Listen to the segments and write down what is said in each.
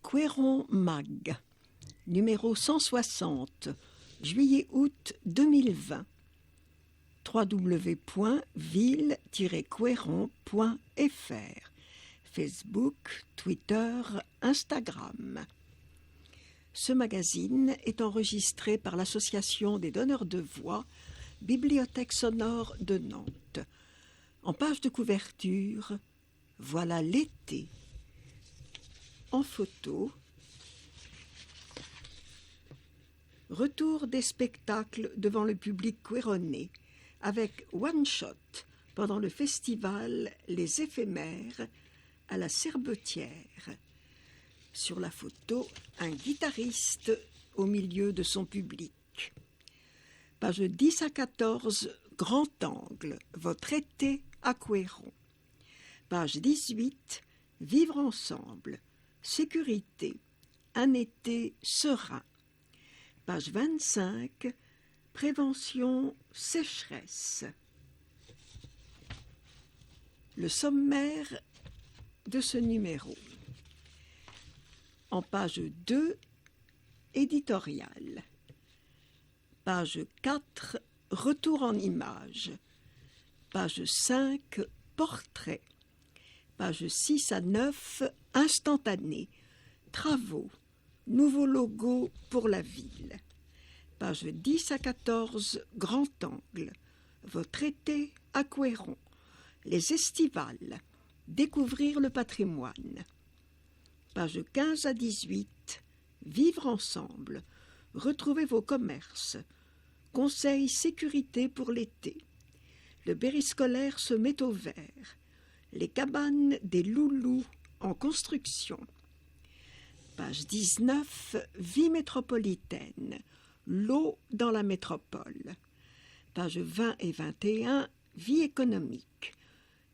Couëron Mag, numéro 160, juillet-août 2020, www.ville-couëron.fr, Facebook, Twitter, Instagram. Ce magazine est enregistré par l'Association des donneurs de voix, Bibliothèque sonore de Nantes. En page de couverture, voilà l'été. En photo, retour des spectacles devant le public couéronnais avec One Shot pendant le festival Les Éphémères à la Cerbetière. Sur la photo, un guitariste au milieu de son public. Pages 10 à 14, grand angle, votre été à Couëron. Page 18, vivre ensemble, sécurité, un été serein. Page 25, prévention, sécheresse. Le sommaire de ce numéro. En page 2, éditorial. Page 4, retour en images. Page 5, portrait. Page 6 à 9, instantané. Travaux. Nouveau logo pour la ville. Page 10 à 14, grand angle. Votre été à Couëron. Les estivales. Découvrir le patrimoine. Page 15 à 18, vivre ensemble. Retrouvez vos commerces. Conseil sécurité pour l'été. Le périscolaire se met au vert. Les cabanes des loulous en construction. Page 19, vie métropolitaine. L'eau dans la métropole. Page 20 et 21, vie économique.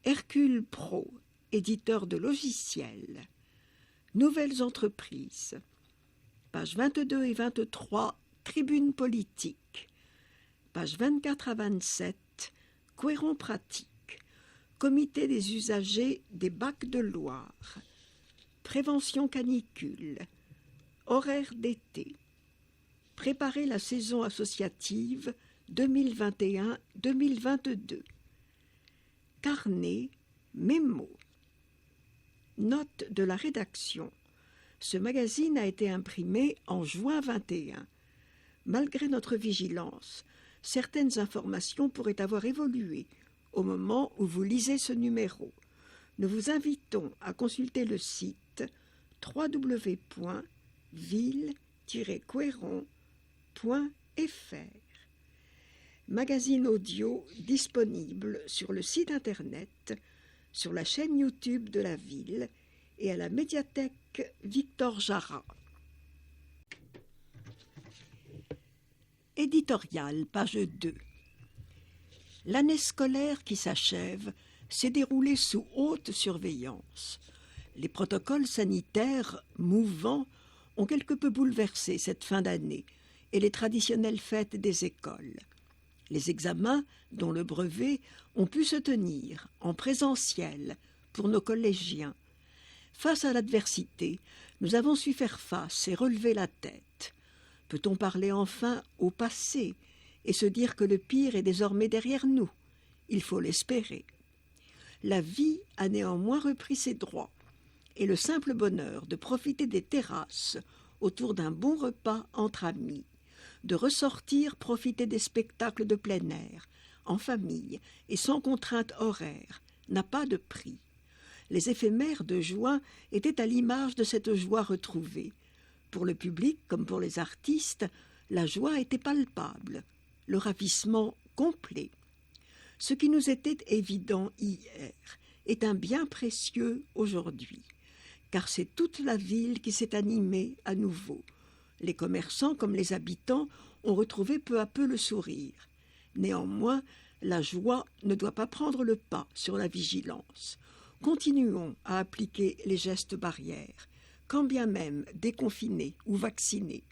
Hercule Pro, éditeur de logiciels. Nouvelles entreprises. Pages 22 et 23, tribune politique. Pages 24 à 27, Couëron pratique. Comité des usagers des bacs de Loire. Prévention canicule. Horaire d'été. Préparer la saison associative 2021-2022. Carnet, mémo. Note de la rédaction. Ce magazine a été imprimé en juin 21. Malgré notre vigilance, certaines informations pourraient avoir évolué au moment où vous lisez ce numéro. Nous vous invitons à consulter le site www.ville-couëron.fr. Magazine audio disponible sur le site internet, sur la chaîne YouTube de la ville et à la médiathèque Victor Jara. Éditorial, page 2. L'année scolaire qui s'achève s'est déroulée sous haute surveillance. Les protocoles sanitaires mouvants ont quelque peu bouleversé cette fin d'année et les traditionnelles fêtes des écoles. Les examens, dont le brevet, ont pu se tenir en présentiel pour nos collégiens. Face à l'adversité, nous avons su faire face et relever la tête. Peut-on parler enfin au passé et se dire que le pire est désormais derrière nous? Il faut l'espérer. La vie a néanmoins repris ses droits et le simple bonheur de profiter des terrasses autour d'un bon repas entre amis, de ressortir profiter des spectacles de plein air, en famille et sans contrainte horaire, n'a pas de prix. Les éphémères de juin étaient à l'image de cette joie retrouvée. Pour le public comme pour les artistes, la joie était palpable, le ravissement complet. Ce qui nous était évident hier est un bien précieux aujourd'hui, car c'est toute la ville qui s'est animée à nouveau. Les commerçants comme les habitants ont retrouvé peu à peu le sourire. Néanmoins, la joie ne doit pas prendre le pas sur la vigilance. Continuons à appliquer les gestes barrières, quand bien même déconfinés ou vaccinés.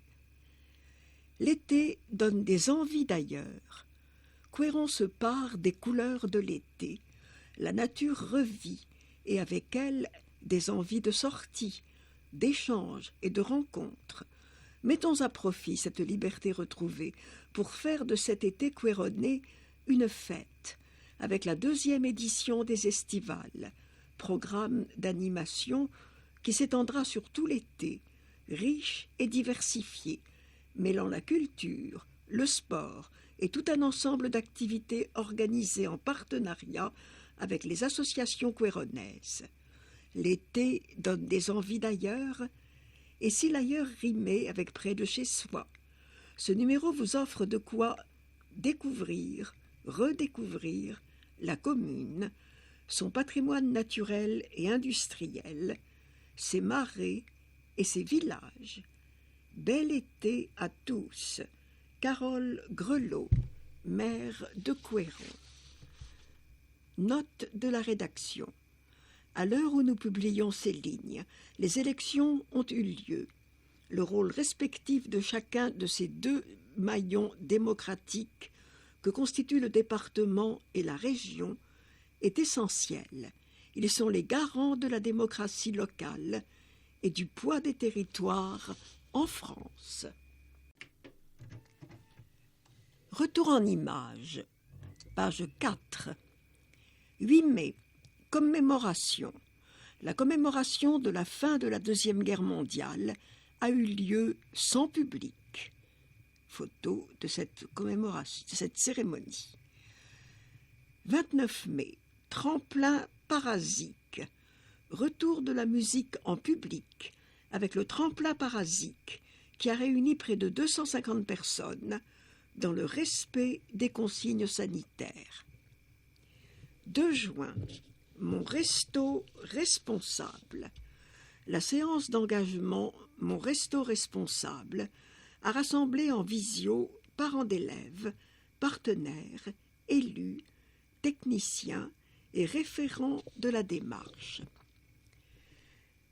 L'été donne des envies d'ailleurs. Couëron se pare des couleurs de l'été. La nature revit, et avec elle des envies de sortie, d'échange et de rencontre. Mettons à profit cette liberté retrouvée pour faire de cet été quéronais une fête, avec la 2e édition des Estivales, programme d'animation qui s'étendra sur tout l'été, riche et diversifié, mêlant la culture, le sport et tout un ensemble d'activités organisées en partenariat avec les associations quéronaises. L'été donne des envies d'ailleurs, et si l'ailleurs rimait avec près de chez soi, ce numéro vous offre de quoi découvrir, redécouvrir la commune, son patrimoine naturel et industriel, ses marais et ses villages. Bel été à tous. Carole Grelot, maire de Queyron. Note de la rédaction. À l'heure où nous publions ces lignes, les élections ont eu lieu. Le rôle respectif de chacun de ces 2 maillons démocratiques que constituent le département et la région est essentiel. Ils sont les garants de la démocratie locale et du poids des territoires en France. Retour en images, page 4. 8 mai, commémoration. La commémoration de la fin de la Deuxième Guerre mondiale a eu lieu sans public. Photo de cette commémoration, de cette cérémonie. 29 mai, tremplin parasique. Retour de la musique en public avec le tremplin parasique qui a réuni près de 250 personnes dans le respect des consignes sanitaires. 2 juin, mon resto responsable. La séance d'engagement Mon resto responsable a rassemblé en visio parents d'élèves, partenaires, élus, techniciens et référents de la démarche.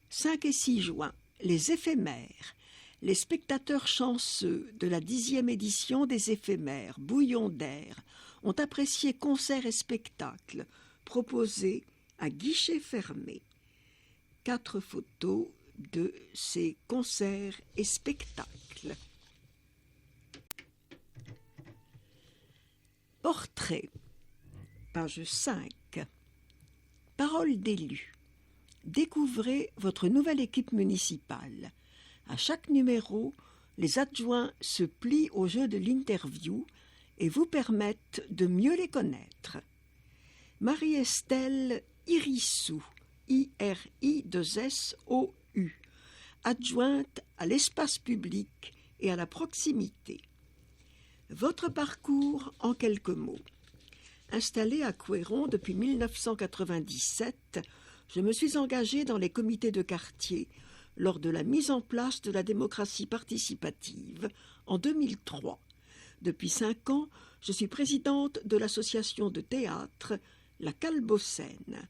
5 et 6 juin, les éphémères. Les spectateurs chanceux de la 10e édition des éphémères Bouillon d'air ont apprécié concerts et spectacles proposés à guichet fermé. 4 photos de ces concerts et spectacles. Portrait, page 5. Parole d'élu. Découvrez votre nouvelle équipe municipale. À chaque numéro, les adjoints se plient au jeu de l'interview et vous permettent de mieux les connaître. Marie-Estelle Irissou, I-R-I-2-S-O-U, adjointe à l'espace public et à la proximité. Votre parcours en quelques mots. Installée à Queyron depuis 1997, je me suis engagée dans les comités de quartier lors de la mise en place de la démocratie participative en 2003. Depuis 5 ans, je suis présidente de l'association de théâtre La Calbocène.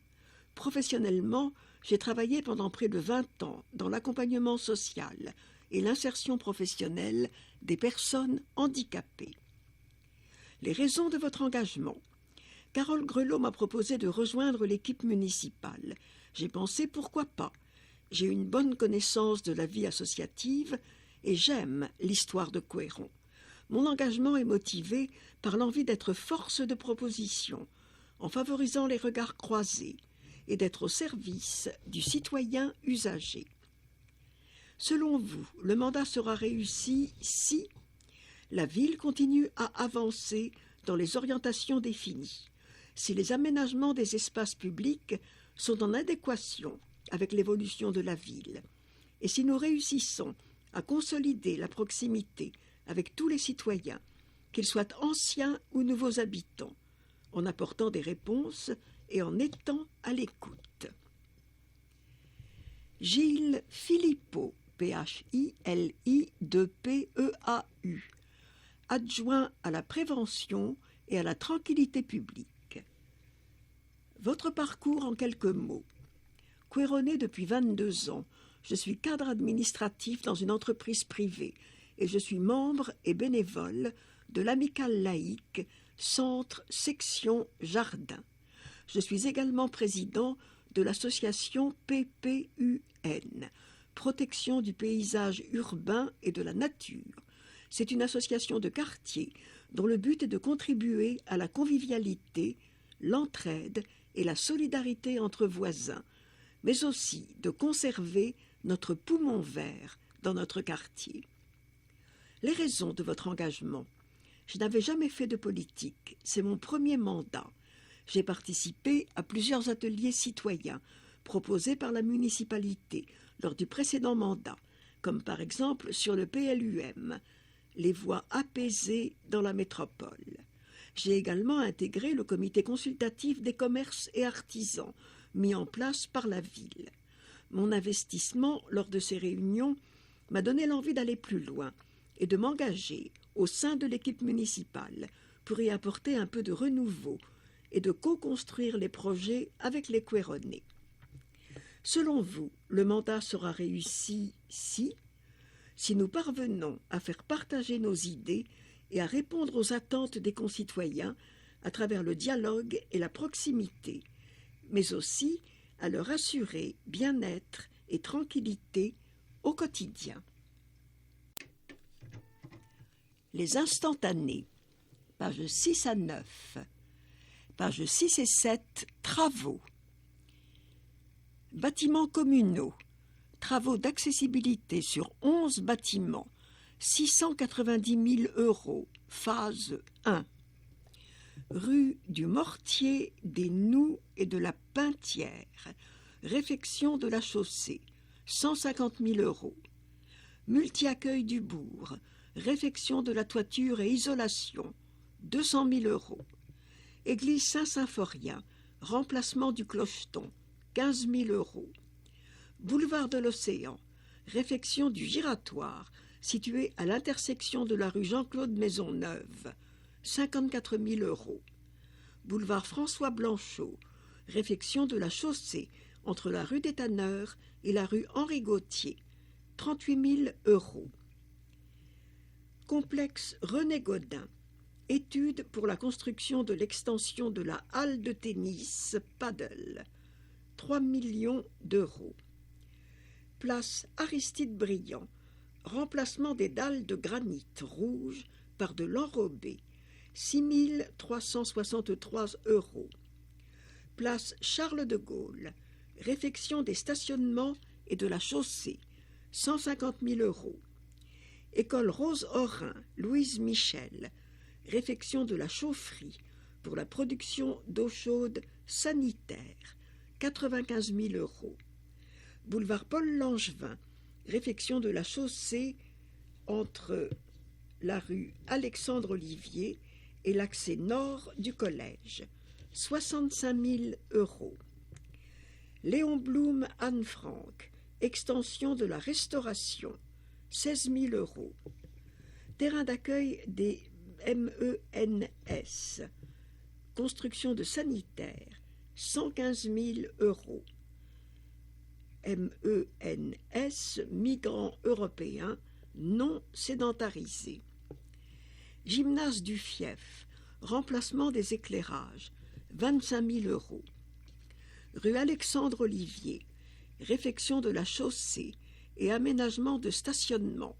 Professionnellement, j'ai travaillé pendant près de 20 ans dans l'accompagnement social et l'insertion professionnelle des personnes handicapées. Les raisons de votre engagement. Carole Grelot m'a proposé de rejoindre l'équipe municipale. J'ai pensé pourquoi pas. J'ai une bonne connaissance de la vie associative et j'aime l'histoire de Queyron. Mon engagement est motivé par l'envie d'être force de proposition, en favorisant les regards croisés et d'être au service du citoyen usager. Selon vous, le mandat sera réussi si la ville continue à avancer dans les orientations définies, si les aménagements des espaces publics sont en adéquation avec l'évolution de la ville, et si nous réussissons à consolider la proximité avec tous les citoyens, qu'ils soient anciens ou nouveaux habitants, en apportant des réponses et en étant à l'écoute. Gilles Philippot, P-H-I-L-I-2-P-E-A-U, adjoint à la prévention et à la tranquillité publique. Votre parcours en quelques mots. Queyronnais depuis 22 ans, je suis cadre administratif dans une entreprise privée et je suis membre et bénévole de l'amicale laïque Centre Section Jardin. Je suis également président de l'association PPUN, protection du paysage urbain et de la nature. C'est une association de quartier dont le but est de contribuer à la convivialité, l'entraide et la solidarité entre voisins, mais aussi de conserver notre poumon vert dans notre quartier. Les raisons de votre engagement. Je n'avais jamais fait de politique, c'est mon premier mandat. J'ai participé à plusieurs ateliers citoyens proposés par la municipalité lors du précédent mandat, comme par exemple sur le PLUM, les voies apaisées dans la métropole. J'ai également intégré le comité consultatif des commerces et artisans, mis en place par la ville. Mon investissement lors de ces réunions m'a donné l'envie d'aller plus loin et de m'engager au sein de l'équipe municipale pour y apporter un peu de renouveau et de co-construire les projets avec les Couéronnais. Selon vous, le mandat sera réussi si nous parvenons à faire partager nos idées et à répondre aux attentes des concitoyens à travers le dialogue et la proximité, mais aussi à leur assurer bien-être et tranquillité au quotidien. Les instantanés, pages 6 à 9, pages 6 et 7, travaux. Bâtiments communaux, travaux d'accessibilité sur 11 bâtiments, 690 000 €, phase 1. Rue du Mortier, des Noux et de la Pintière, réfection de la chaussée, 150 000 €. Multi-accueil du bourg, réfection de la toiture et isolation, 200 000 €. Église Saint-Symphorien, remplacement du clocheton, 15 000 €. Boulevard de l'Océan, réfection du giratoire, situé à l'intersection de la rue Jean-Claude Maisonneuve, 54 000 €. Boulevard François Blanchot, réfection de la chaussée entre la rue des Tanneurs et la rue Henri Gautier, 38 000 €. Complexe René Godin, étude pour la construction de l'extension de la halle de tennis Paddle, 3 millions d'euros. Place Aristide Briand, remplacement des dalles de granit rouge par de l'enrobé, 6 363 €. Place Charles de Gaulle, réfection des stationnements et de la chaussée, 150 000 €. École Rose-Orin, Louise Michel, réfection de la chaufferie pour la production d'eau chaude sanitaire, 95 000 €. Boulevard Paul Langevin, réfection de la chaussée entre la rue Alexandre-Olivier et l'accès nord du collège, 65 000 €. Léon Blum, Anne Frank, extension de la restauration, 16 000 €. Terrain d'accueil des MENS, construction de sanitaires, 115 000 €. MENS, migrants européens non sédentarisés. Gymnase du Fief, remplacement des éclairages, 25 000 €. Rue Alexandre-Olivier, réfection de la chaussée et aménagement de stationnement,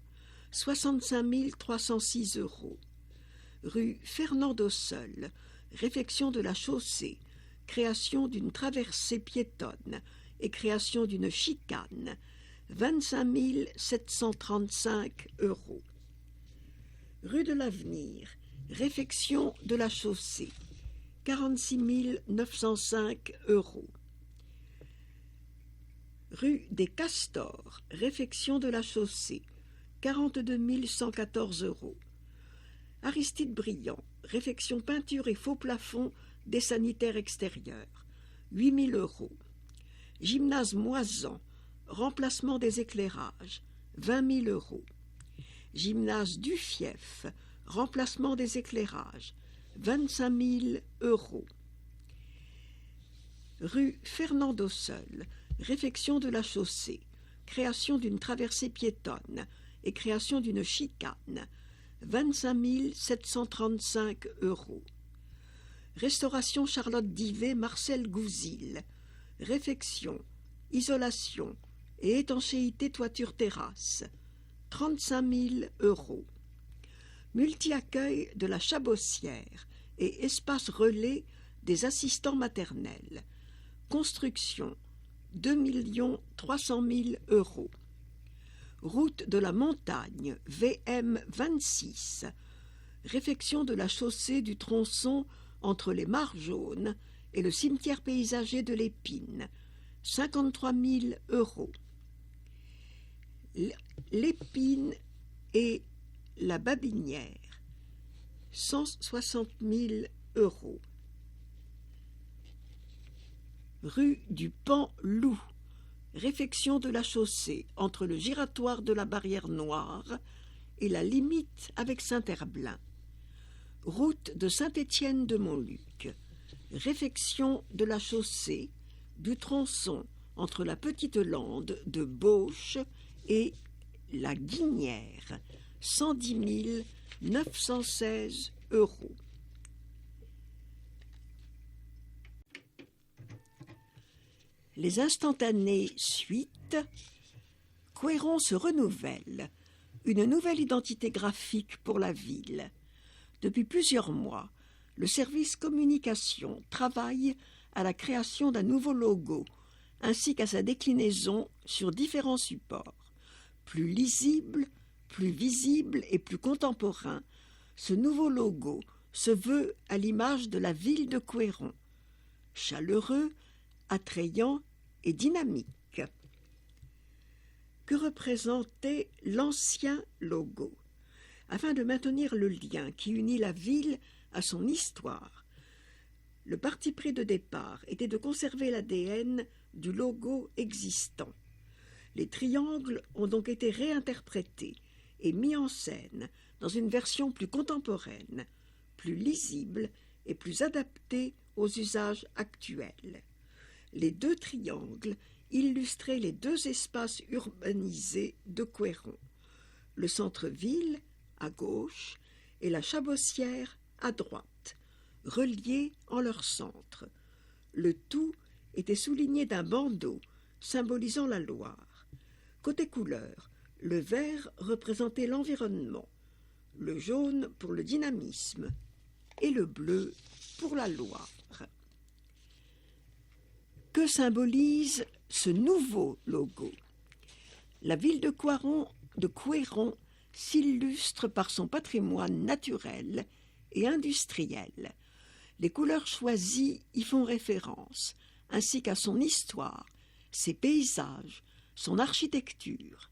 65 306 €. Rue Fernand Dosseul, réfection de la chaussée, création d'une traversée piétonne et création d'une chicane, 25 735 €. Rue de l'Avenir, réfection de la chaussée, 46 905 €. Rue des Castors, réfection de la chaussée, 42 114 €. Aristide Briand, réfection peinture et faux plafond des sanitaires extérieurs, 8 000 €. Gymnase Moisan, remplacement des éclairages, 20 000 €. Gymnase du Fief, remplacement des éclairages, 25 000 €. Rue Fernand Dosseul, réfection de la chaussée, création d'une traversée piétonne et création d'une chicane, 25 735 €. Restauration Charlotte Divet, Marcel Gouzil, réfection, isolation et étanchéité toiture-terrasse, 35 000 €. Multi-accueil de la Chabossière et espace relais des assistants maternels. Construction, 2 300 000 €. Route de la montagne, VM 26. Réfection de la chaussée du tronçon entre les Mares Jaunes et le cimetière paysager de l'Épine, 53 000 €. L'Épine et la Babinière, 160 000 €. Rue du Pan-Loup, réfection de la chaussée entre le giratoire de la Barrière Noire et la limite avec Saint-Herblain. Route de Saint-Étienne-de-Montluc, réfection de la chaussée du tronçon entre la Petite Lande de Beauche et la Guinière, 110 916 €. Les instantanés suite. Couëron se renouvelle. Une nouvelle identité graphique pour la ville. Depuis plusieurs mois, le service communication travaille à la création d'un nouveau logo, ainsi qu'à sa déclinaison sur différents supports. Plus lisible, plus visible et plus contemporain, ce nouveau logo se veut à l'image de la ville de Couëron. Chaleureux, attrayant et dynamique. Que représentait l'ancien logo? Afin de maintenir le lien qui unit la ville à son histoire, le parti pris de départ était de conserver l'ADN du logo existant. Les triangles ont donc été réinterprétés et mis en scène dans une version plus contemporaine, plus lisible et plus adaptée aux usages actuels. Les deux triangles illustraient les deux espaces urbanisés de Couëron, le centre-ville à gauche et la Chabossière à droite, reliés en leur centre. Le tout était souligné d'un bandeau symbolisant la Loire. Côté couleur, le vert représentait l'environnement, le jaune pour le dynamisme et le bleu pour la Loire. Que symbolise ce nouveau logo? La ville de Couëron s'illustre par son patrimoine naturel et industriel. Les couleurs choisies y font référence, ainsi qu'à son histoire, ses paysages, son architecture.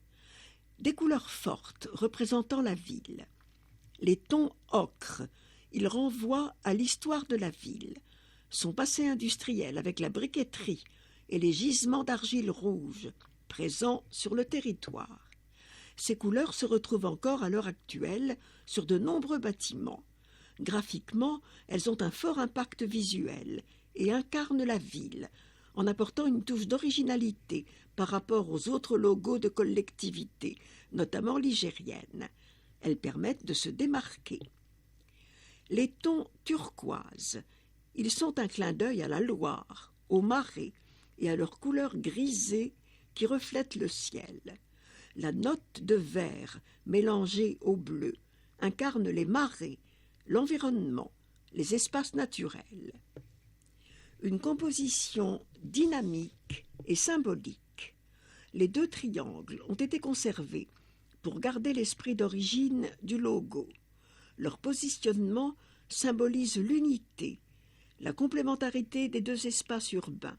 Des couleurs fortes représentant la ville. Les tons ocre, ils renvoient à l'histoire de la ville, son passé industriel avec la briqueterie et les gisements d'argile rouge présents sur le territoire. Ces couleurs se retrouvent encore à l'heure actuelle sur de nombreux bâtiments. Graphiquement, elles ont un fort impact visuel et incarnent la ville, en apportant une touche d'originalité par rapport aux autres logos de collectivités, notamment ligériennes. Elles permettent de se démarquer. Les tons turquoises, ils sont un clin d'œil à la Loire, aux marais et à leur couleur grisée qui reflète le ciel. La note de vert mélangée au bleu incarne les marais, l'environnement, les espaces naturels. Une composition dynamique et symbolique. Les deux triangles ont été conservés pour garder l'esprit d'origine du logo. Leur positionnement symbolise l'unité, la complémentarité des deux espaces urbains.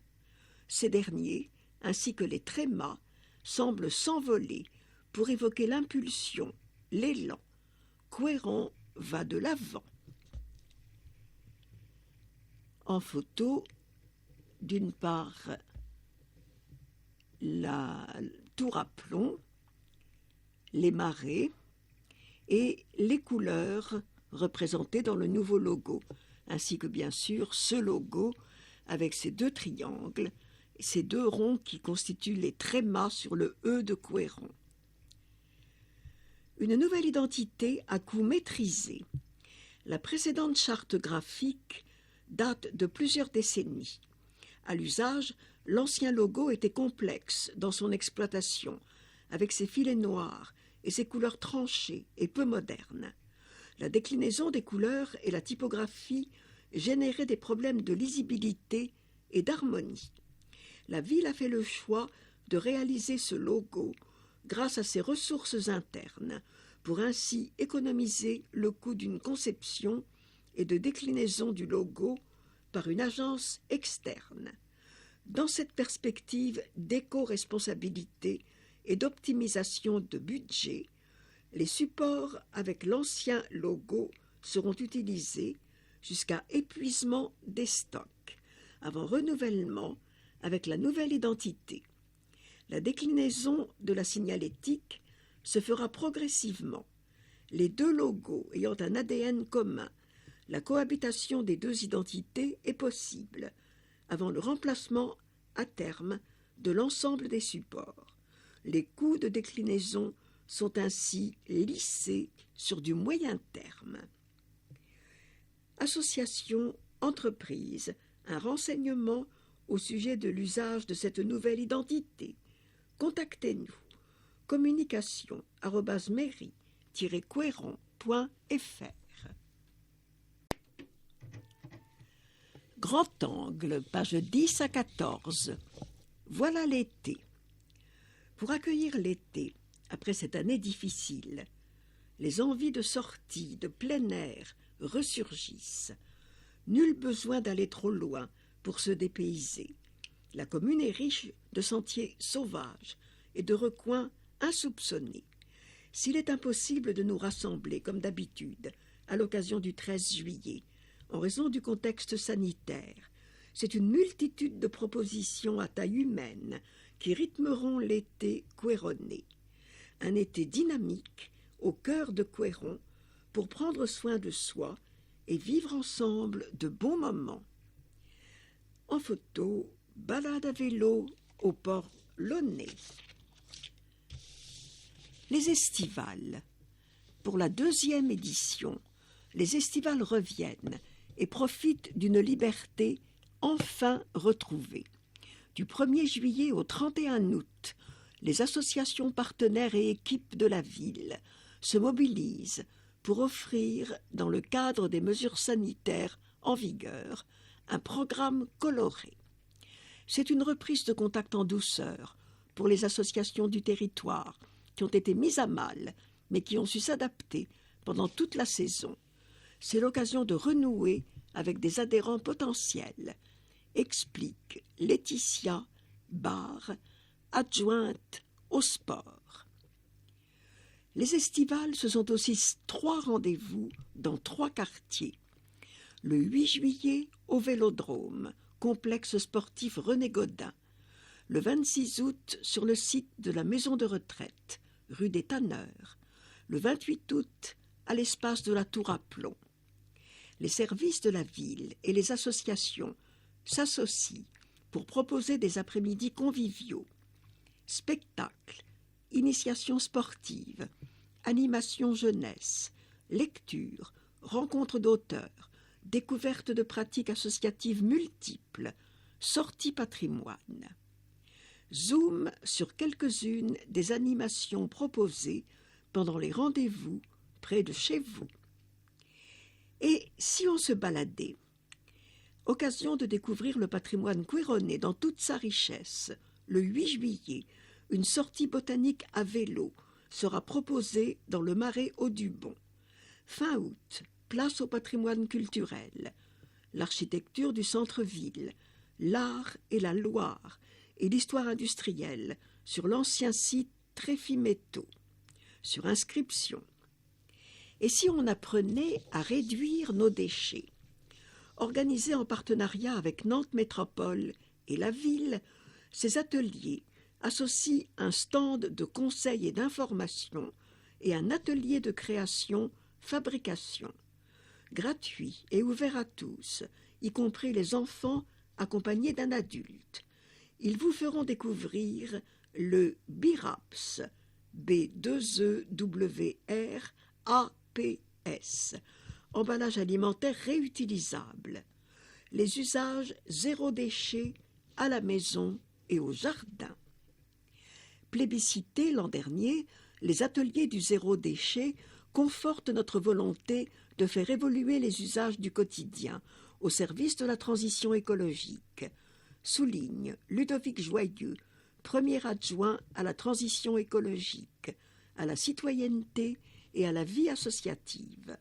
Ces derniers, ainsi que les trémas, semblent s'envoler pour évoquer l'impulsion, l'élan. Couëron va de l'avant. En photo, d'une part, la tour à plomb, les marais et les couleurs représentées dans le nouveau logo, ainsi que bien sûr ce logo avec ces deux triangles, ces deux ronds qui constituent les trémas sur le E de Couëron. Une nouvelle identité à coût maîtrisé. La précédente charte graphique date de plusieurs décennies. À l'usage, l'ancien logo était complexe dans son exploitation, avec ses filets noirs et ses couleurs tranchées et peu modernes. La déclinaison des couleurs et la typographie généraient des problèmes de lisibilité et d'harmonie. La ville a fait le choix de réaliser ce logo grâce à ses ressources internes, pour ainsi économiser le coût d'une conception et de déclinaison du logo par une agence externe. Dans cette perspective d'éco-responsabilité et d'optimisation de budget, les supports avec l'ancien logo seront utilisés jusqu'à épuisement des stocks, avant renouvellement avec la nouvelle identité. La déclinaison de la signalétique se fera progressivement. Les deux logos ayant un ADN commun, la cohabitation des deux identités est possible, avant le remplacement à terme de l'ensemble des supports. Les coûts de déclinaison sont ainsi lissés sur du moyen terme. Association, entreprise, un renseignement au sujet de l'usage de cette nouvelle identité. Contactez-nous. communication@mairie-queyron.fr. Grand angle, pages 10 à 14. Voilà l'été. Pour accueillir l'été, après cette année difficile, les envies de sortie, de plein air ressurgissent. Nul besoin d'aller trop loin pour se dépayser. La commune est riche de sentiers sauvages et de recoins insoupçonnés. S'il est impossible de nous rassembler, comme d'habitude, à l'occasion du 13 juillet, en raison du contexte sanitaire, c'est une multitude de propositions à taille humaine qui rythmeront l'été queyronais. Un été dynamique au cœur de Queyron pour prendre soin de soi et vivre ensemble de bons moments. En photo, balade à vélo au port Launay. Les estivales. Pour la 2e édition, les estivales reviennent et profitent d'une liberté enfin retrouvée. Du 1er juillet au 31 août, les associations partenaires et équipes de la ville se mobilisent pour offrir, dans le cadre des mesures sanitaires en vigueur, un programme coloré. C'est une reprise de contact en douceur pour les associations du territoire qui ont été mises à mal, mais qui ont su s'adapter pendant toute la saison. C'est l'occasion de renouer avec des adhérents potentiels, explique Laetitia Barre, adjointe au sport. Les estivales, ce sont aussi 3 rendez-vous dans 3 quartiers. Le 8 juillet au Vélodrome, complexe sportif René Godin. Le 26 août sur le site de la maison de retraite, rue des Tanneurs. Le 28 août à l'espace de la Tour à Plomb. Les services de la ville et les associations s'associent pour proposer des après-midi conviviaux. Spectacles, initiations sportives, animations jeunesse, lectures, rencontres d'auteurs, découverte de pratiques associatives multiples, sorties patrimoine. Zoom sur quelques-unes des animations proposées pendant les rendez-vous près de chez vous. Et si on se baladait? Occasion de découvrir le patrimoine queyronais dans toute sa richesse. Le 8 juillet, une sortie botanique à vélo sera proposée dans le marais Audubon. Fin août, place au patrimoine culturel, l'architecture du centre-ville, l'art et la Loire et l'histoire industrielle sur l'ancien site Tréfimétaux, sur inscription. Et si on apprenait à réduire nos déchets? Organisés en partenariat avec Nantes Métropole et la ville, ces ateliers associent un stand de conseil et d'information et un atelier de création-fabrication. Gratuit et ouvert à tous, y compris les enfants accompagnés d'un adulte. Ils vous feront découvrir le BIRAPS, B2EWRAPS, emballage alimentaire réutilisable, les usages zéro déchet à la maison et au jardin. Plébiscités l'an dernier, les ateliers du zéro déchet confortent notre volonté de faire évoluer les usages du quotidien au service de la transition écologique, souligne Ludovic Joyeux, premier adjoint à la transition écologique, à la citoyenneté et à la vie associative.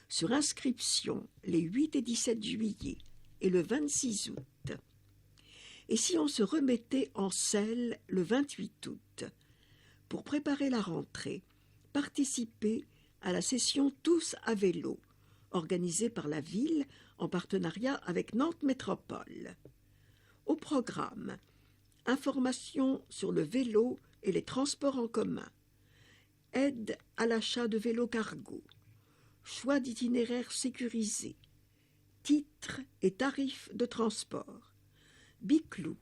Sur inscription les 8 et 17 juillet et le 26 août. Et si on se remettait en selle le 28 août? Pour préparer la rentrée, participez à la session Tous à vélo, organisée par la ville en partenariat avec Nantes Métropole. Au programme, information sur le vélo et les transports en commun, aide à l'achat de vélos cargo, choix d'itinéraires sécurisés, titres et tarifs de transport, Biclou,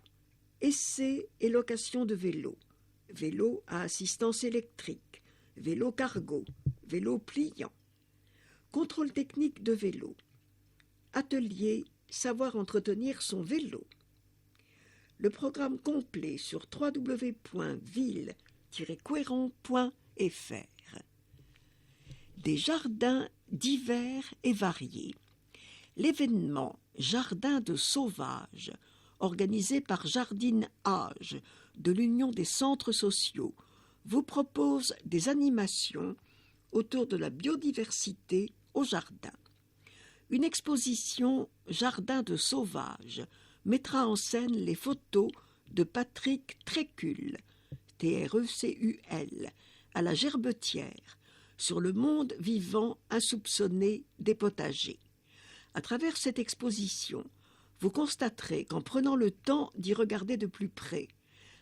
essai et location de vélos, vélo à assistance électrique, vélo cargo, vélo pliant, contrôle technique de vélo, atelier savoir entretenir son vélo. Le programme complet sur www.ville-quéron.fr. Des jardins divers et variés. L'événement Jardin de Sauvage, organisé par Jardine Âge de l'Union des centres sociaux, vous propose des animations autour de la biodiversité au jardin. Une exposition Jardin de Sauvage mettra en scène les photos de Patrick Trécul, Trecul, à la Gerbetière, sur le monde vivant insoupçonné des potagers. À travers cette exposition, vous constaterez qu'en prenant le temps d'y regarder de plus près,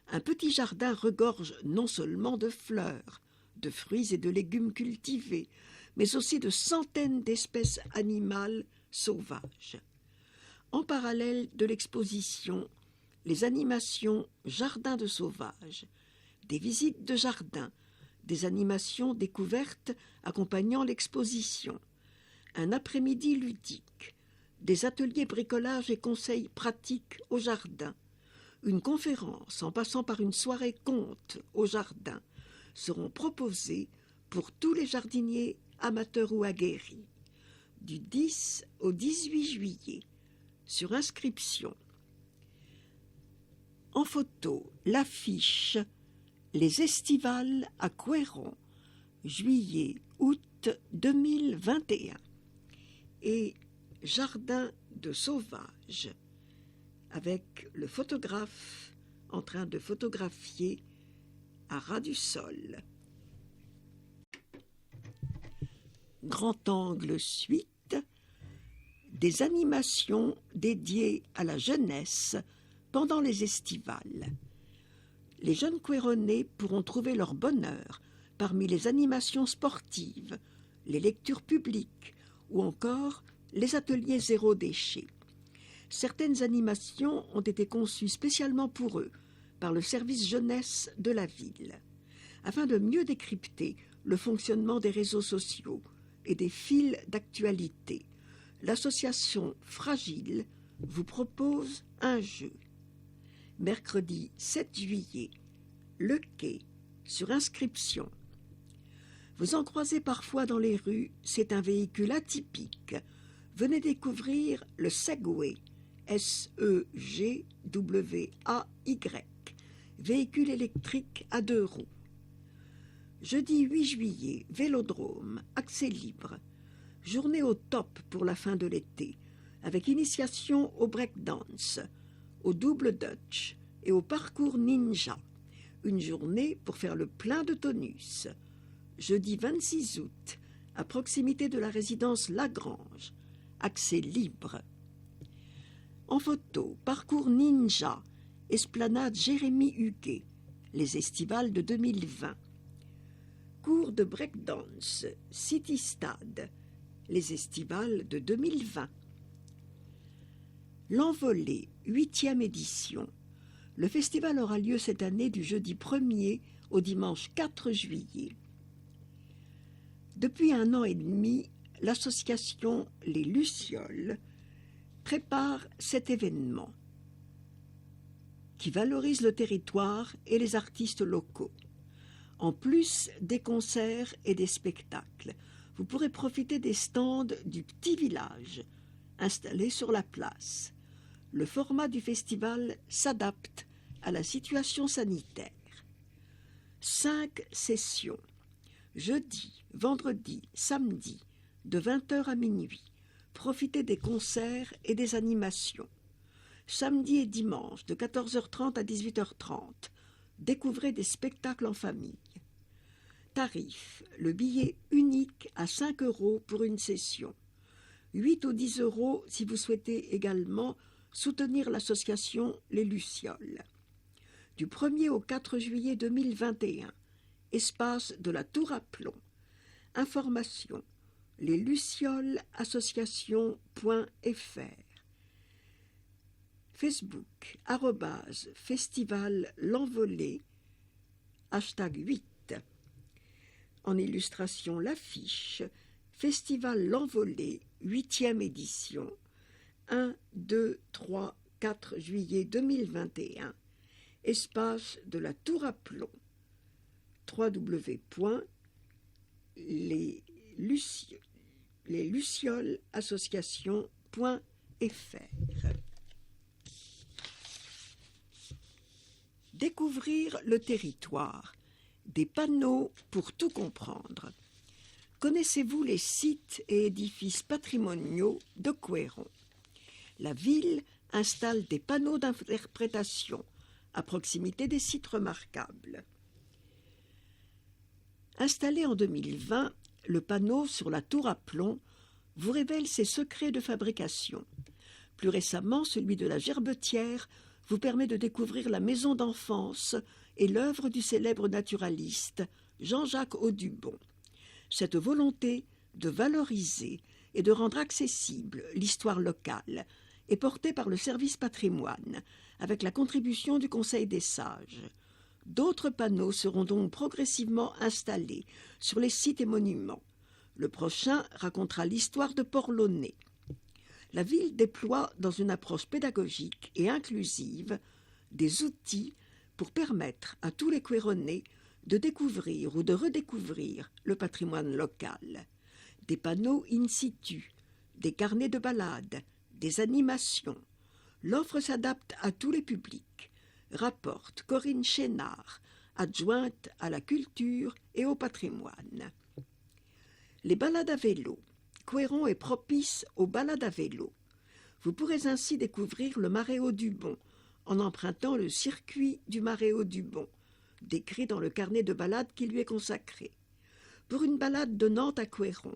un petit jardin regorge non seulement de fleurs, de fruits et de légumes cultivés, mais aussi de centaines d'espèces animales sauvages. En parallèle de l'exposition, les animations Jardin de Sauvage, des visites de jardin, des animations découvertes accompagnant l'exposition, un après-midi ludique, des ateliers bricolage et conseils pratiques au jardin, une conférence en passant par une soirée conte au jardin seront proposés pour tous les jardiniers amateurs ou aguerris, du 10 au 18 juillet, sur inscription. En photo, l'affiche « Les Estivales à Quéron, juillet-août 2021 » et « Jardin de Sauvage » avec le photographe en train de photographier à ras du sol. Grand angle suite, des animations dédiées à la jeunesse pendant les estivales. Les jeunes Quéronnais pourront trouver leur bonheur parmi les animations sportives, les lectures publiques ou encore les ateliers zéro déchet. Certaines animations ont été conçues spécialement pour eux par le service jeunesse de la ville, afin de mieux décrypter le fonctionnement des réseaux sociaux et des fils d'actualité. L'association Fragile vous propose un jeu. Mercredi 7 juillet, Le Quai, sur inscription. Vous en croisez parfois dans les rues, c'est un véhicule atypique. Venez découvrir le Segway, Segway, véhicule électrique à 2 roues. Jeudi 8 juillet, Vélodrome, accès libre. Journée au top pour la fin de l'été, avec initiation au breakdance, au double dutch et au parcours ninja. Une journée pour faire le plein de tonus. Jeudi 26 août, à proximité de la résidence Lagrange, accès libre. En photo, parcours ninja, esplanade Jérémy Huguet, les estivales de 2020. Cours de breakdance, City Stade, les estivales de 2020. L'Envolée, 8e édition. Le festival aura lieu cette année du jeudi 1er au dimanche 4 juillet. Depuis 1 an et demi, l'association Les Lucioles prépare cet événement. qui valorise le territoire et les artistes locaux. En plus des concerts et des spectacles, vous pourrez profiter des stands du petit village installés sur la place. Le format du festival s'adapte à la situation sanitaire. 5 sessions, jeudi, vendredi, samedi, de 20h à minuit. Profitez des concerts et des animations. Samedi et dimanche, de 14h30 à 18h30. Découvrez des spectacles en famille. Tarif, le billet unique à 5 € pour une session. 8 ou 10 € si vous souhaitez également soutenir l'association Les Lucioles. Du 1er au 4 juillet 2021, espace de la Tour à Plomb. Information, lesluciollesassociation.fr. Facebook, @festival l'envolée, #8. En illustration, l'affiche, Festival l'envolée, 8e édition, 1, 2, 3, 4 juillet 2021, espace de la Tour à Plomb, www.lesluciollesassociation.fr. Découvrir le territoire. Des panneaux pour tout comprendre. Connaissez-vous les sites et édifices patrimoniaux de Couëron? La ville installe des panneaux d'interprétation à proximité des sites remarquables. Installé en 2020, le panneau sur la Tour à Plomb vous révèle ses secrets de fabrication. Plus récemment, celui de la Gerbetière vous permet de découvrir la maison d'enfance et l'œuvre du célèbre naturaliste Jean-Jacques Audubon. Cette volonté de valoriser et de rendre accessible l'histoire locale est portée par le service patrimoine, avec la contribution du Conseil des sages. D'autres panneaux seront donc progressivement installés sur les sites et monuments. Le prochain racontera l'histoire de Port-Launay. La ville déploie, dans une approche pédagogique et inclusive, des outils pour permettre à tous les Couéronnais de découvrir ou de redécouvrir le patrimoine local. Des panneaux in situ, des carnets de balades, des animations. L'offre s'adapte à tous les publics, rapporte Corinne Chénard, adjointe à la culture et au patrimoine. Les balades à vélo. Couëron est propice aux balades à vélo. Vous pourrez ainsi découvrir le Marais Audubon en empruntant le circuit du Marais Audubon, décrit dans le carnet de balades qui lui est consacré. Pour une balade de Nantes à Couëron,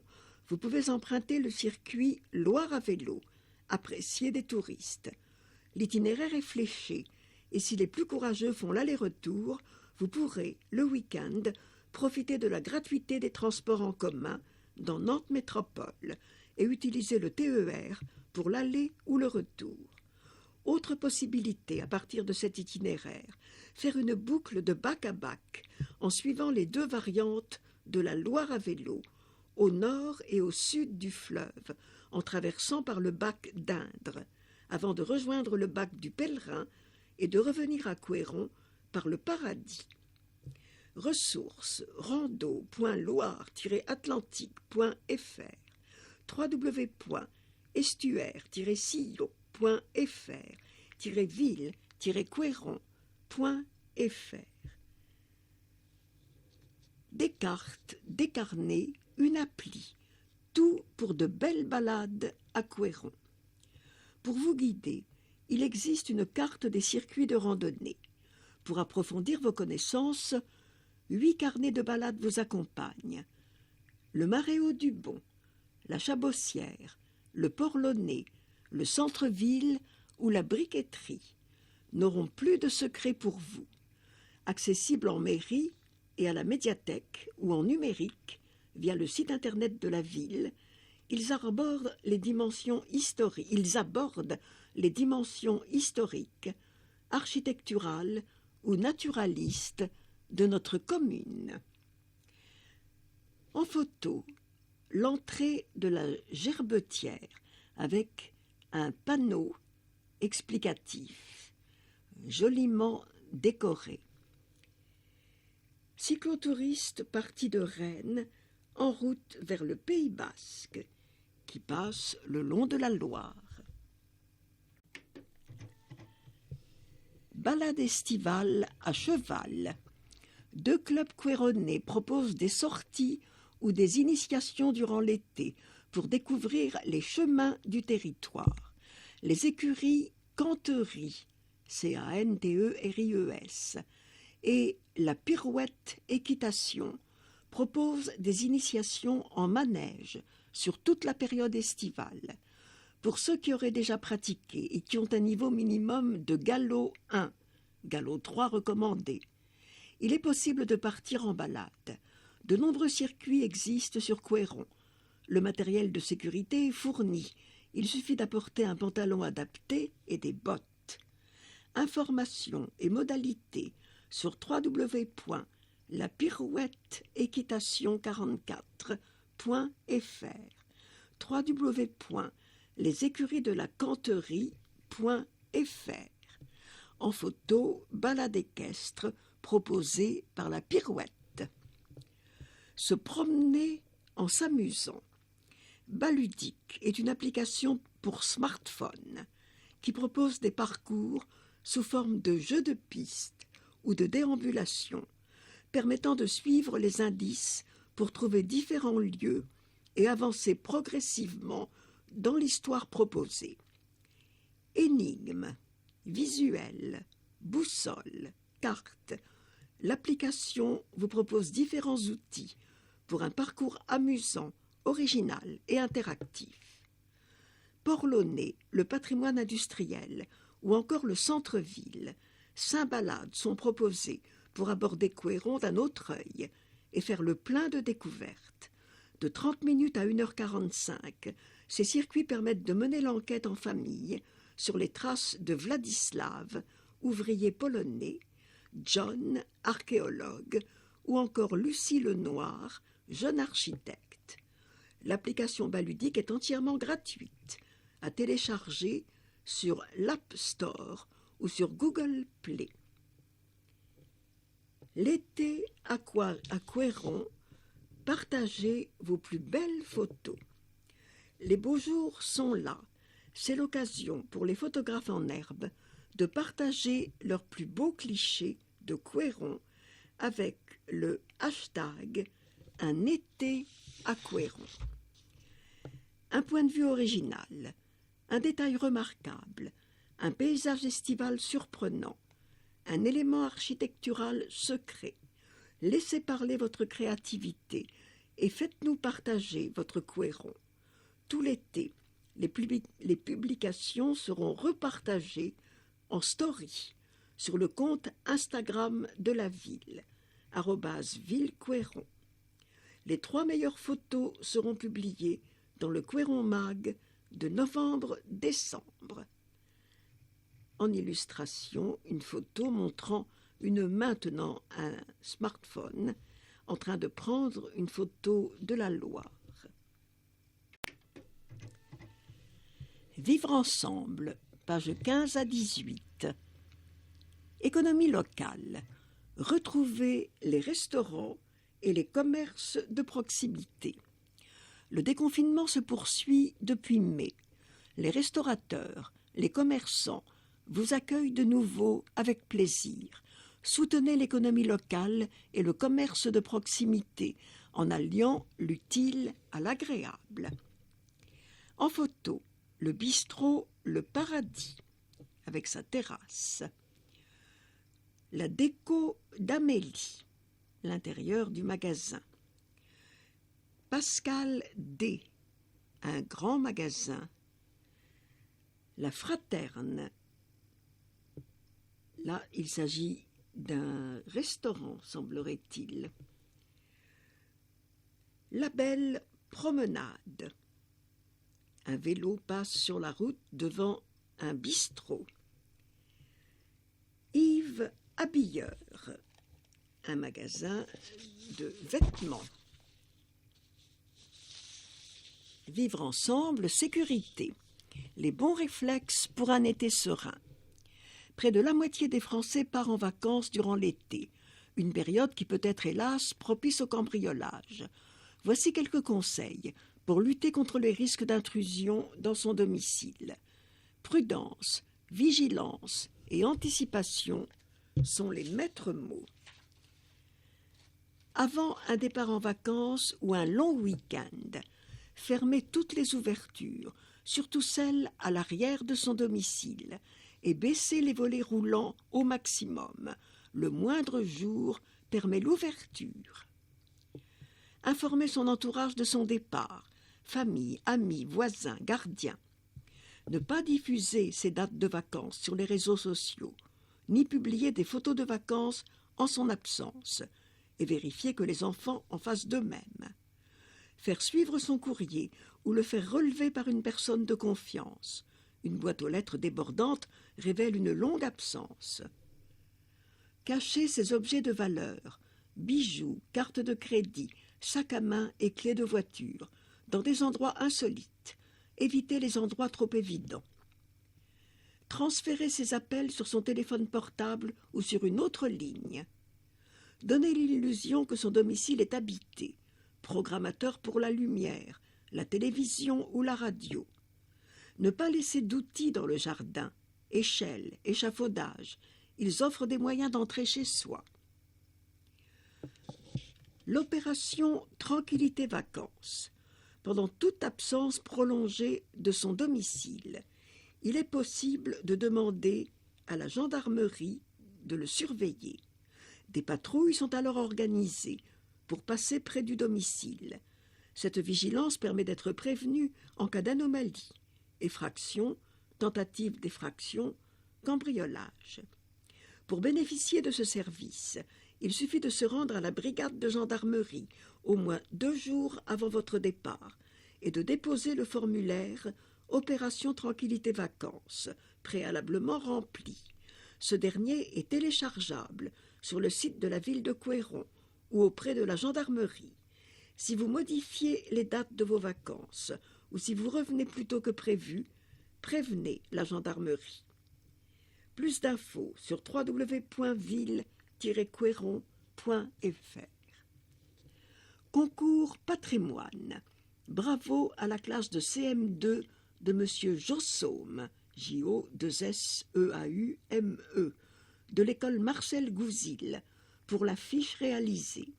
vous pouvez emprunter le circuit Loire à vélo, apprécié des touristes. L'itinéraire est fléché, et si les plus courageux font l'aller-retour, vous pourrez, le week-end, profiter de la gratuité des transports en commun dans Nantes Métropole et utiliser le TER pour l'aller ou le retour. Autre possibilité à partir de cet itinéraire, faire une boucle de bac à bac en suivant les 2 variantes de la Loire à vélo, au nord et au sud du fleuve, en traversant par le bac d'Indre, avant de rejoindre le bac du Pèlerin et de revenir à Couëron par le Paradis. Ressources rando.loire-atlantique.fr, www.estuaire-sillon.fr-ville-couéron.fr. Des cartes, des carnets, une appli, tout pour de belles balades à Couëron. Pour vous guider, il existe une carte des circuits de randonnée. Pour approfondir vos connaissances, 8 carnets de balades vous accompagnent. Le Marais Audubon, la Chabossière, le Port-Launay, le centre-ville ou la briqueterie n'auront plus de secrets pour vous. Accessibles en mairie et à la médiathèque ou en numérique via le site internet de la ville, ils abordent les dimensions historiques, architecturales ou naturalistes de notre commune. En photo, l'entrée de la Gerbetière avec un panneau explicatif. joliment décorés. Cyclotouriste parti de Rennes en route vers le Pays basque, qui passe le long de la Loire. Balade estivale à cheval. 2 clubs quéronnais proposent des sorties ou des initiations durant l'été pour découvrir les chemins du territoire. Les écuries Canteries, C-A-N-T-E-R-I-E-S, et la Pirouette Équitation proposent des initiations en manège sur toute la période estivale. Pour ceux qui auraient déjà pratiqué et qui ont un niveau minimum de galop 1, galop 3 recommandé, il est possible de partir en balade. De nombreux circuits existent sur Couëron. Le matériel de sécurité est fourni. Il suffit d'apporter un pantalon adapté et des bottes. Informations et modalités sur www.lapirouetteéquitation44.fr, www.lesécuriesdelacanterie.fr. En photo, balade équestre proposée par la Pirouette. Se promener en s'amusant. Baludique est une application pour smartphone qui propose des parcours sous forme de jeux de piste ou de déambulation, permettant de suivre les indices pour trouver différents lieux et avancer progressivement dans l'histoire proposée. Énigmes, visuels, boussole, cartes. L'application vous propose différents outils pour un parcours amusant, original et interactif. Port-Launay, le patrimoine industriel ou encore le centre-ville, 5 balades sont proposées pour aborder Couëron d'un autre œil et faire le plein de découvertes. De 30 minutes à 1h45, ces circuits permettent de mener l'enquête en famille sur les traces de Vladislav, ouvrier polonais, John, archéologue, ou encore Lucie Lenoir, jeune architecte. L'application Baludique est entièrement gratuite, à télécharger sur l'App Store ou sur Google Play. L'été à Couëron, partagez vos plus belles photos. Les beaux jours sont là. C'est l'occasion pour les photographes en herbe de partager leurs plus beaux clichés de Couëron avec le hashtag « Un été à Couëron ». Un point de vue original, un détail remarquable, un paysage estival surprenant, un élément architectural secret. Laissez parler votre créativité et faites-nous partager votre Couëron. Tout l'été, les publications seront repartagées en story sur le compte Instagram de la ville, @villecouëron. Les 3 meilleures photos seront publiées dans le Couëron Mag de novembre-décembre. En illustration, une photo montrant une main tenant un smartphone en train de prendre une photo de la Loire. Vivre ensemble, pages 15 à 18. Économie locale. Retrouvez les restaurants et les commerces de proximité. Le déconfinement se poursuit depuis mai. Les restaurateurs, les commerçants vous accueillent de nouveau avec plaisir. Soutenez l'économie locale et le commerce de proximité en alliant l'utile à l'agréable. En photo, le bistrot Le Paradis avec sa terrasse. La déco d'Amélie, l'intérieur du magasin. Pascal D, un grand magasin. La Fraterne. Là, il s'agit d'un restaurant, semblerait-il. La Belle Promenade. Un vélo passe sur la route devant un bistrot. Yves Habilleur, un magasin de vêtements. Vivre ensemble, sécurité. Les bons réflexes pour un été serein. près de la moitié des Français part en vacances durant l'été, une période qui peut être, hélas, propice au cambriolage. Voici quelques conseils pour lutter contre les risques d'intrusion dans son domicile. Prudence, vigilance et anticipation sont les maîtres mots. Avant un départ en vacances ou un long week-end, fermez toutes les ouvertures, surtout celles à l'arrière de son domicile, et baissez les volets roulants au maximum. Le moindre jour permet l'ouverture. Informez son entourage de son départ, famille, amis, voisins, gardiens. Ne pas diffuser ses dates de vacances sur les réseaux sociaux, ni publier des photos de vacances en son absence, et vérifier que les enfants en fassent de même. Faire suivre son courrier ou le faire relever par une personne de confiance. Une boîte aux lettres débordante révèle une longue absence. Cacher ses objets de valeur, bijoux, cartes de crédit, sac à main et clés de voiture, dans des endroits insolites. Évitez les endroits trop évidents. Transférer ses appels sur son téléphone portable ou sur une autre ligne. Donner l'illusion que son domicile est habité. Programmateur pour la lumière, la télévision ou la radio. Ne pas laisser d'outils dans le jardin, échelle, échafaudage. Ils offrent des moyens d'entrer chez soi. L'opération Tranquillité Vacances. Pendant toute absence prolongée de son domicile, il est possible de demander à la gendarmerie de le surveiller. Des patrouilles sont alors organisées pour passer près du domicile. Cette vigilance permet d'être prévenu en cas d'anomalie, effraction, tentative d'effraction, cambriolage. Pour bénéficier de ce service, il suffit de se rendre à la brigade de gendarmerie au moins 2 jours avant votre départ et de déposer le formulaire « Opération Tranquillité Vacances » préalablement rempli. Ce dernier est téléchargeable sur le site de la ville de Couëron ou auprès de la gendarmerie. Si vous modifiez les dates de vos vacances ou si vous revenez plus tôt que prévu, prévenez la gendarmerie. Plus d'infos sur www.ville-couëron.fr. Concours patrimoine. Bravo à la classe de CM2 de M. Jossaume, J-O-2-S-E-A-U-M-E, de l'école Marcel Gouzil, pour la fiche réalisée.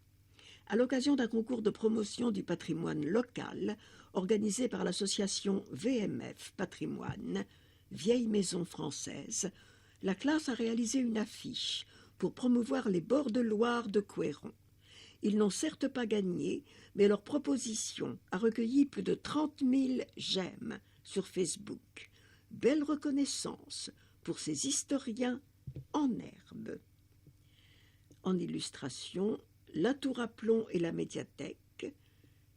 À l'occasion d'un concours de promotion du patrimoine local, organisé par l'association VMF Patrimoine, Vieille Maison Française, la classe a réalisé une affiche pour promouvoir les bords de Loire de Couëron. Ils n'ont certes pas gagné, mais leur proposition a recueilli plus de 30 000 j'aime sur Facebook. Belle reconnaissance pour ces historiens en herbe. En illustration, la tour à plomb et la médiathèque,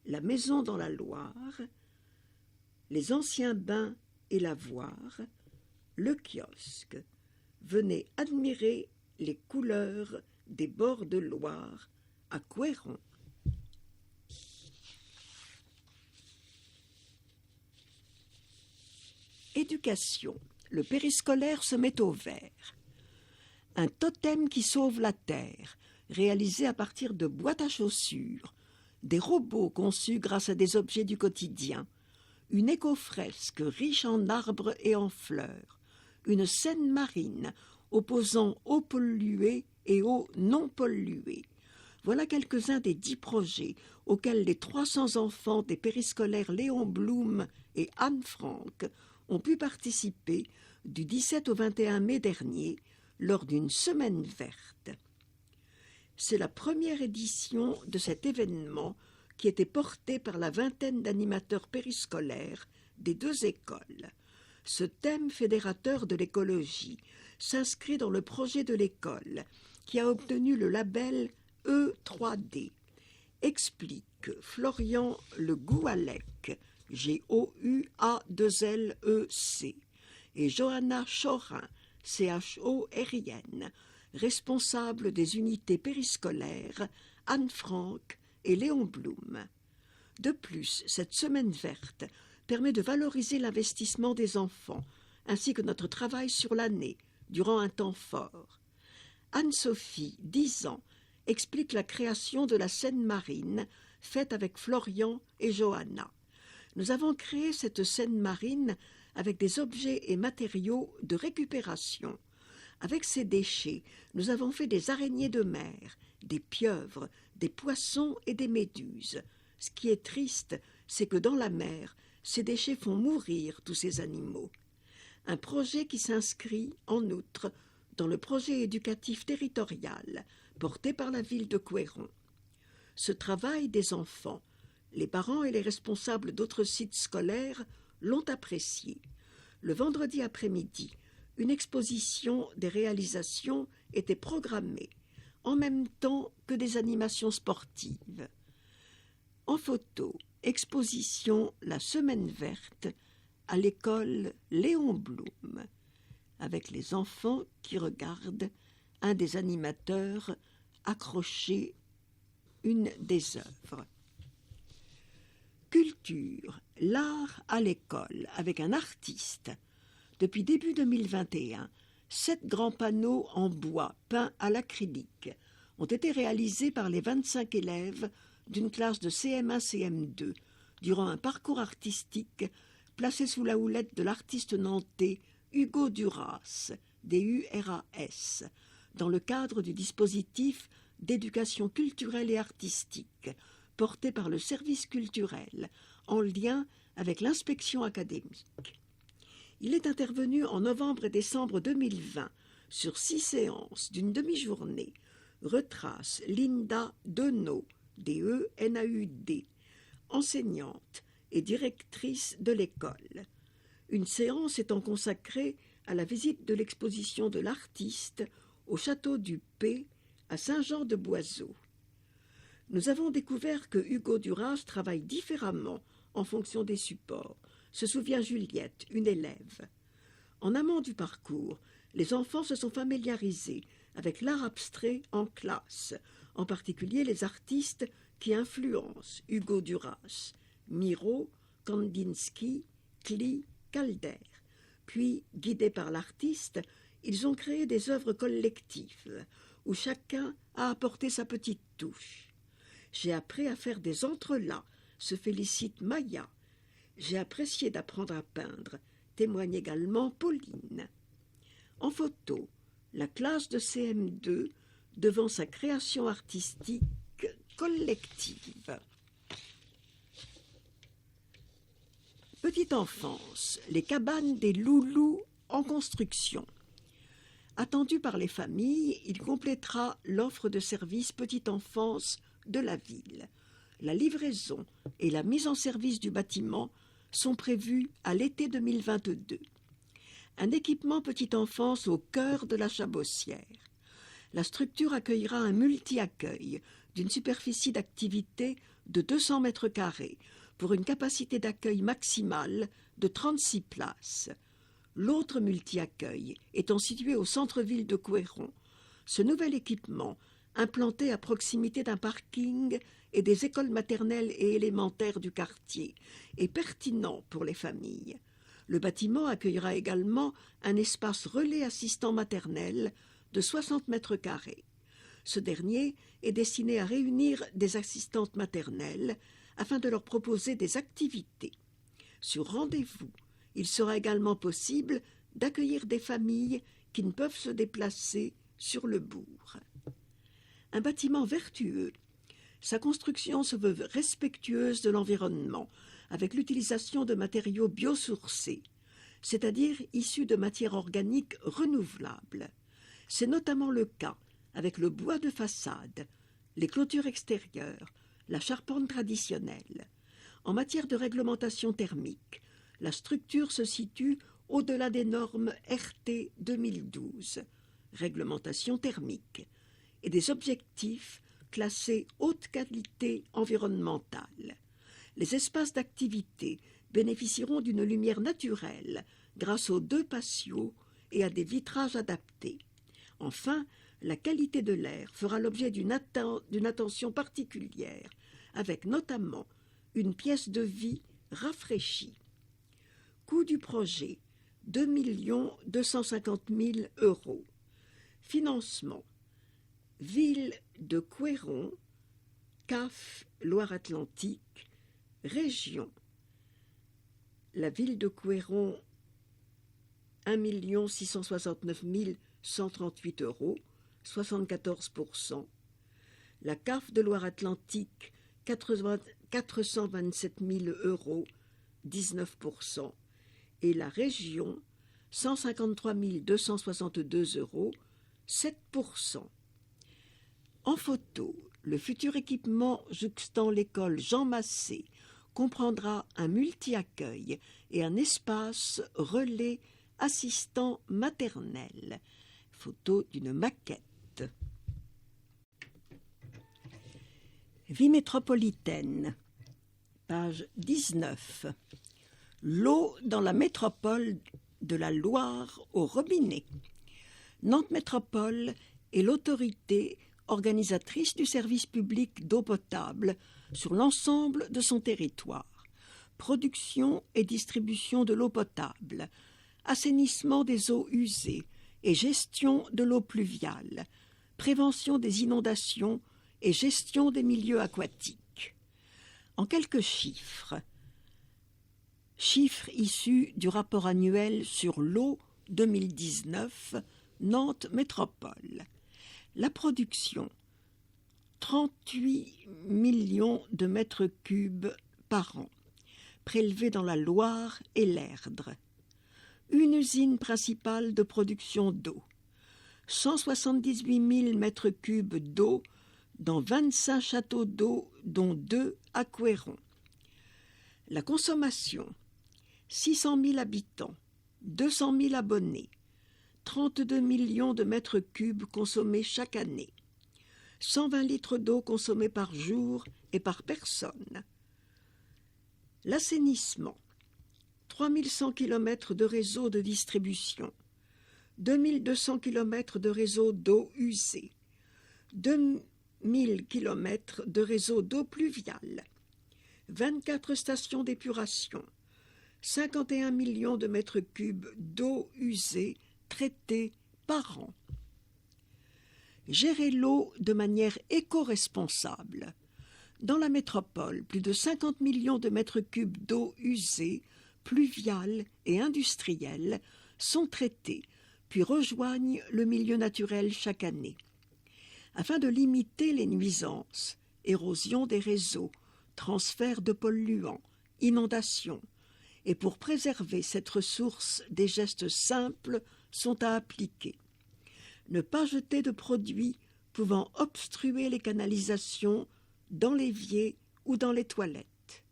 la maison dans la Loire, les anciens bains et lavoirs, le kiosque. Venez admirer les couleurs des bords de Loire à Couëron. Éducation. Le périscolaire se met au vert. Un totem qui sauve la terre, réalisé à partir de boîtes à chaussures, des robots conçus grâce à des objets du quotidien, une écofresque riche en arbres et en fleurs, une scène marine opposant eau polluée et eau non polluée. Voilà quelques-uns des 10 projets auxquels les 300 enfants des périscolaires Léon Blum et Anne Frank ont pu participer du 17 au 21 mai dernier lors d'une semaine verte. C'est la première édition de cet événement qui était porté par la vingtaine d'animateurs périscolaires des 2 écoles. Ce thème fédérateur de l'écologie s'inscrit dans le projet de l'école qui a obtenu le label E3D, explique Florian Le Goualec, G-O-U-A-2-L-E-C, et Johanna Chorin, C-H-O-R-I-N, responsable des unités périscolaires Anne Frank et Léon Blum. De plus, cette semaine verte permet de valoriser l'investissement des enfants, ainsi que notre travail sur l'année, durant un temps fort. Anne-Sophie, 10 ans, explique la création de la scène marine faite avec Florian et Johanna. Nous avons créé cette scène marine avec des objets et matériaux de récupération. Avec ces déchets, nous avons fait des araignées de mer, des pieuvres, des poissons et des méduses. Ce qui est triste, c'est que dans la mer, ces déchets font mourir tous ces animaux. Un projet qui s'inscrit, en outre, dans le projet éducatif territorial porté par la ville de Couëron. Ce travail des enfants, les parents et les responsables d'autres sites scolaires l'ont apprécié. Le vendredi après-midi, une exposition des réalisations était programmée, en même temps que des animations sportives. En photo, exposition La Semaine verte à l'école Léon Blum, avec les enfants qui regardent un des animateurs accrocher une des œuvres. Culture, l'art à l'école, avec un artiste. Depuis début 2021, 7 grands panneaux en bois peints à l'acrylique ont été réalisés par les 25 élèves d'une classe de CM1-CM2 durant un parcours artistique placé sous la houlette de l'artiste nantais Hugo Duras, D-U-R-A-S, dans le cadre du dispositif d'éducation culturelle et artistique porté par le service culturel en lien avec l'inspection académique. Il est intervenu en novembre et décembre 2020 sur 6 séances d'une demi-journée, retrace Linda Denaud, D-E-N-A-U-D, enseignante et directrice de l'école. Une séance étant consacrée à la visite de l'exposition de l'artiste au château du P à Saint-Jean-de-Boiseau. Nous avons découvert que Hugo Duras travaille différemment en fonction des supports, se souvient Juliette, une élève. En amont du parcours, les enfants se sont familiarisés avec l'art abstrait en classe, en particulier les artistes qui influencent Hugo Duras, Miro, Kandinsky, Klee, Calder. Puis, guidés par l'artiste, ils ont créé des œuvres collectives où chacun a apporté sa petite touche. J'ai appris à faire des entrelacs, se félicite Maya. J'ai apprécié d'apprendre à peindre, témoigne également Pauline. En photo, la classe de CM2 devant sa création artistique collective. Petite enfance, les cabanes des loulous en construction. Attendu par les familles, il complétera l'offre de services petite enfance de la ville. La livraison et la mise en service du bâtiment sont prévues à l'été 2022. Un équipement petite enfance au cœur de la Chabossière. La structure accueillera un multi-accueil d'une superficie d'activité de 200 mètres carrés pour une capacité d'accueil maximale de 36 places. L'autre multi-accueil étant situé au centre-ville de Couëron. Ce nouvel équipement, implanté à proximité d'un parking et des écoles maternelles et élémentaires du quartier, est pertinent pour les familles. Le bâtiment accueillera également un espace relais assistant maternel de 60 mètres carrés. Ce dernier est destiné à réunir des assistantes maternelles afin de leur proposer des activités. Sur rendez-vous, il sera également possible d'accueillir des familles qui ne peuvent se déplacer sur le bourg. Un bâtiment vertueux. Sa construction se veut respectueuse de l'environnement, avec l'utilisation de matériaux biosourcés, c'est-à-dire issus de matières organiques renouvelables. C'est notamment le cas avec le bois de façade, les clôtures extérieures, la charpente traditionnelle. En matière de réglementation thermique, la structure se situe au-delà des normes RT 2012, réglementation thermique, et des objectifs classés haute qualité environnementale. Les espaces d'activité bénéficieront d'une lumière naturelle grâce aux 2 patios et à des vitrages adaptés. Enfin, la qualité de l'air fera l'objet d'une attention particulière, avec notamment une pièce de vie rafraîchie. Coût du projet, 2 250 000 euros. Financement. Ville de Couëron, CAF Loire-Atlantique, région. La ville de Couëron, 1 669 138 euros, 74%. La CAF de Loire-Atlantique, 427 000 euros, 19%. Et la région, 153 262 euros, 7%. En photo, le futur équipement jouxtant l'école Jean Massé comprendra un multi-accueil et un espace relais assistant maternel. Photo d'une maquette. Vie métropolitaine, page 19. L'eau dans la métropole de la Loire au robinet. Nantes Métropole est l'autorité organisatrice du service public d'eau potable sur l'ensemble de son territoire. Production et distribution de l'eau potable, assainissement des eaux usées et gestion de l'eau pluviale, prévention des inondations et gestion des milieux aquatiques. En quelques chiffres. Chiffres issus du rapport annuel sur l'eau 2019, Nantes Métropole. La production, 38 millions de mètres cubes par an, prélevés dans la Loire et l'Erdre. Une usine principale de production d'eau, 178 000 mètres cubes d'eau dans 25 châteaux d'eau, dont 2 à Couëron. La consommation, 600 000 habitants, 200 000 abonnés, 32 millions de mètres cubes consommés chaque année, 120 litres d'eau consommés par jour et par personne. L'assainissement, 3100 km de réseau de distribution, 2200 km de réseau d'eau usée, 2000 km de réseau d'eau pluviale, 24 stations d'épuration, 51 millions de mètres cubes d'eau usée traitée par an. Gérer l'eau de manière éco-responsable. Dans la métropole, plus de 50 millions de mètres cubes d'eau usée, pluviale et industrielle sont traités, puis rejoignent le milieu naturel chaque année. Afin de limiter les nuisances, érosion des réseaux, transfert de polluants, inondations, et pour préserver cette ressource, des gestes simples sont à appliquer. Ne pas jeter de produits pouvant obstruer les canalisations dans l'évier ou dans les toilettes.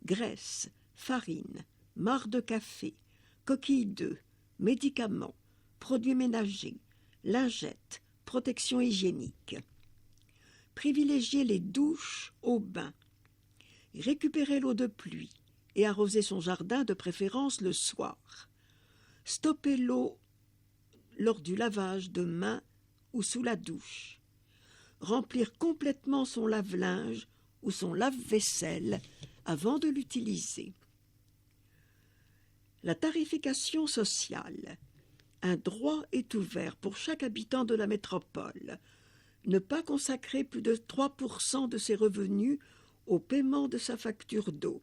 Graisse, farine, marc de café, coquilles d'œufs, médicaments, produits ménagers, lingettes, protection hygiénique. Privilégier les douches au bain. Récupérer l'eau de pluie et arroser son jardin de préférence le soir. Stopper l'eau lors du lavage de mains ou sous la douche. Remplir complètement son lave-linge ou son lave-vaisselle avant de l'utiliser. La tarification sociale. Un droit est ouvert pour chaque habitant de la métropole. Ne pas consacrer plus de 3% de ses revenus au paiement de sa facture d'eau,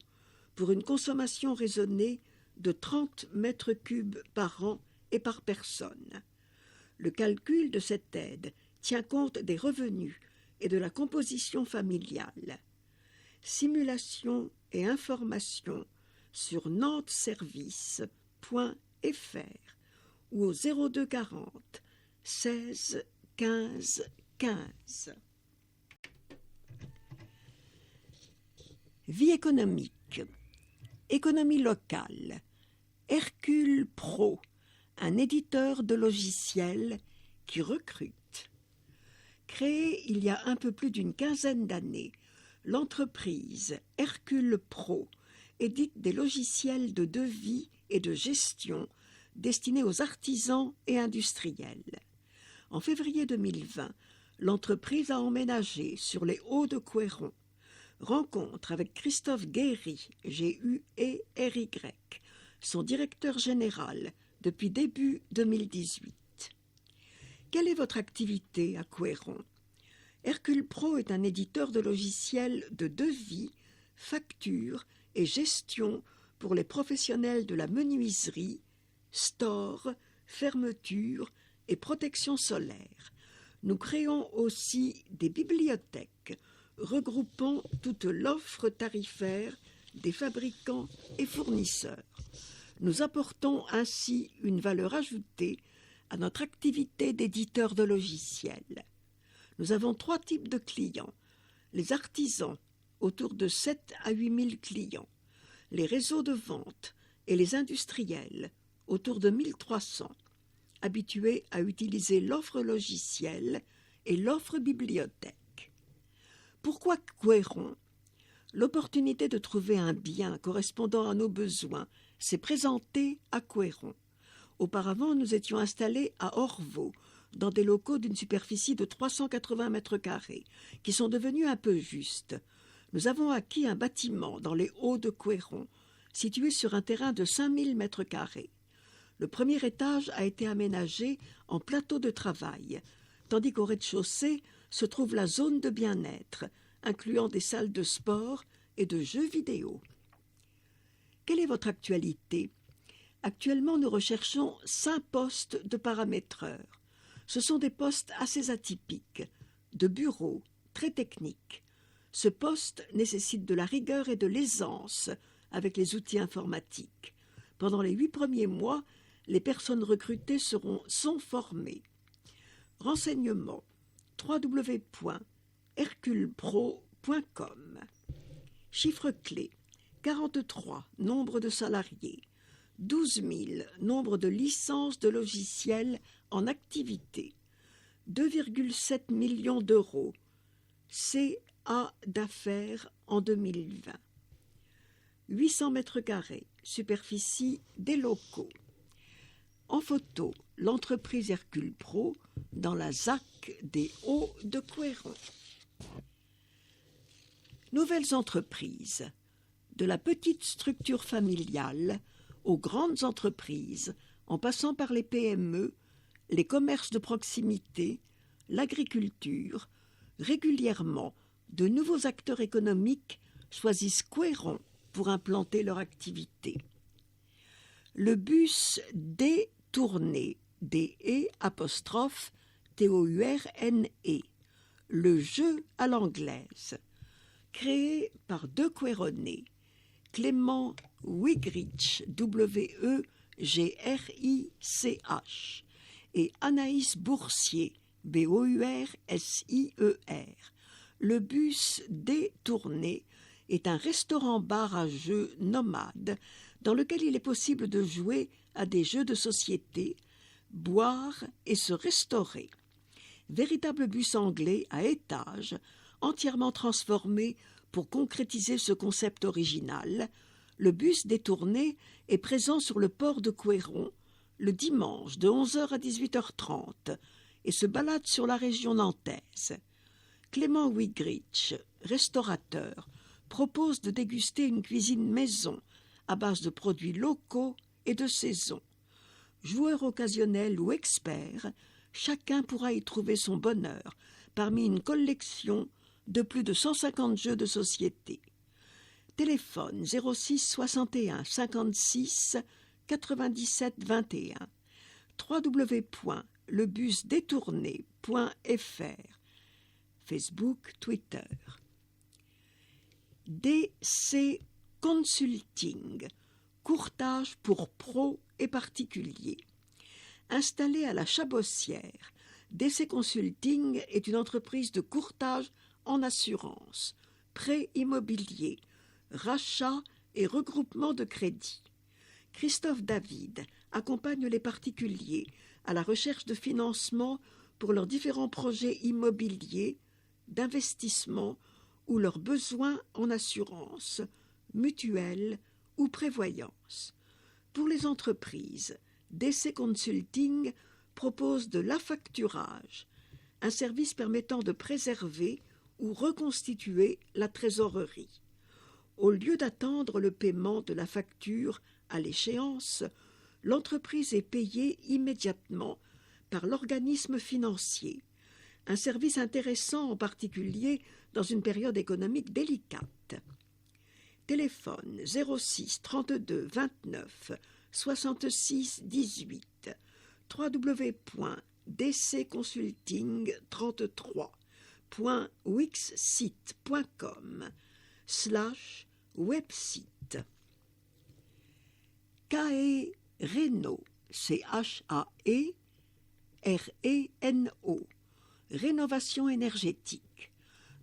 pour une consommation raisonnée de 30 mètres cubes par an et par personne. Le calcul de cette aide tient compte des revenus et de la composition familiale. Simulation et information sur nantesservice.fr ou au 02 40 16 15 15. Vie économique. Économie locale. Hercule Pro, un éditeur de logiciels qui recrute. Créée il y a un peu plus d'une quinzaine d'années, l'entreprise Hercule Pro édite des logiciels de devis et de gestion destinés aux artisans et industriels. En février 2020, l'entreprise a emménagé sur les Hauts de Couëron. Rencontre avec Christophe Guéry, G-U-E-R-Y, son directeur général, depuis début 2018. Quelle est votre activité à Couëron? Hercule Pro est un éditeur de logiciels de devis, facture et gestion pour les professionnels de la menuiserie, store, fermeture et protection solaire. Nous créons aussi des bibliothèques regroupant toute l'offre tarifaire des fabricants et fournisseurs. Nous apportons ainsi une valeur ajoutée à notre activité d'éditeur de logiciels. Nous avons 3 types de clients. Les artisans, autour de 7 à 8 000 clients. Les réseaux de vente et les industriels, autour de 1300, habitués à utiliser l'offre logicielle et l'offre bibliothèque. Pourquoi Couëron? L'opportunité de trouver un bien correspondant à nos besoins s'est présentée à Couëron. Auparavant, nous étions installés à Orvaux, dans des locaux d'une superficie de 380 mètres carrés, qui sont devenus un peu justes. Nous avons acquis un bâtiment dans les Hauts de Couëron, situé sur un terrain de 5000 mètres carrés. Le premier étage a été aménagé en plateau de travail, tandis qu'au rez-de-chaussée se trouve la zone de bien-être, incluant des salles de sport et de jeux vidéo. Quelle est votre actualité? Actuellement, nous recherchons 5 postes de paramétreurs. Ce sont des postes assez atypiques, de bureau, très techniques. Ce poste nécessite de la rigueur et de l'aisance avec les outils informatiques. Pendant les 8 premiers mois, les personnes recrutées sont formées. Renseignements www.herculepro.com. Chiffre clé 43, nombre de salariés. 12 000, nombre de licences de logiciels en activité. 2,7 millions d'euros, CA d'affaires en 2020. 800 mètres carrés, superficie des locaux. En photo, l'entreprise Hercule Pro dans la ZAC des Hauts de Couëron. Nouvelles entreprises. De la petite structure familiale aux grandes entreprises, en passant par les PME, les commerces de proximité, l'agriculture, régulièrement, de nouveaux acteurs économiques choisissent Couëron pour implanter leur activité. Le bus détourné, D-E'-T-O-U-R-N-E, le jeu à l'anglaise, créé par 2 Couéronnais, Clément Wigrich, W-E-G-R-I-C-H, et Anaïs Boursier, B-O-U-R-S-I-E-R. Le bus détourné est un restaurant-bar à jeux nomade dans lequel il est possible de jouer à des jeux de société, boire et se restaurer. Véritable bus anglais à étages, entièrement transformé pour concrétiser ce concept original, le bus détourné est présent sur le port de Couëron le dimanche de 11h à 18h30 et se balade sur la région nantaise. Clément Wigrich, restaurateur, propose de déguster une cuisine maison à base de produits locaux et de saison. Joueur occasionnel ou expert, chacun pourra y trouver son bonheur parmi une collection de plus de 150 jeux de société. Téléphone 06 61 56 97 21 www.lebusdétourné.fr Facebook, Twitter. DC Consulting, courtage pour pros et particuliers. Installé à la Chabossière, DC Consulting est une entreprise de courtage en assurance, prêt immobilier, rachat et regroupement de crédits. Christophe David accompagne les particuliers à la recherche de financement pour leurs différents projets immobiliers, d'investissement ou leurs besoins en assurance, mutuelle ou prévoyance. Pour les entreprises, DC Consulting propose de l'affacturage, un service permettant de préserver ou reconstituer la trésorerie. Au lieu d'attendre le paiement de la facture à l'échéance, l'entreprise est payée immédiatement par l'organisme financier, un service intéressant en particulier dans une période économique délicate. Téléphone 06 32 29 66 18 www.dcconsulting33.wixsite.com/website. CAE Reno, CHAE-RENO, rénovation énergétique.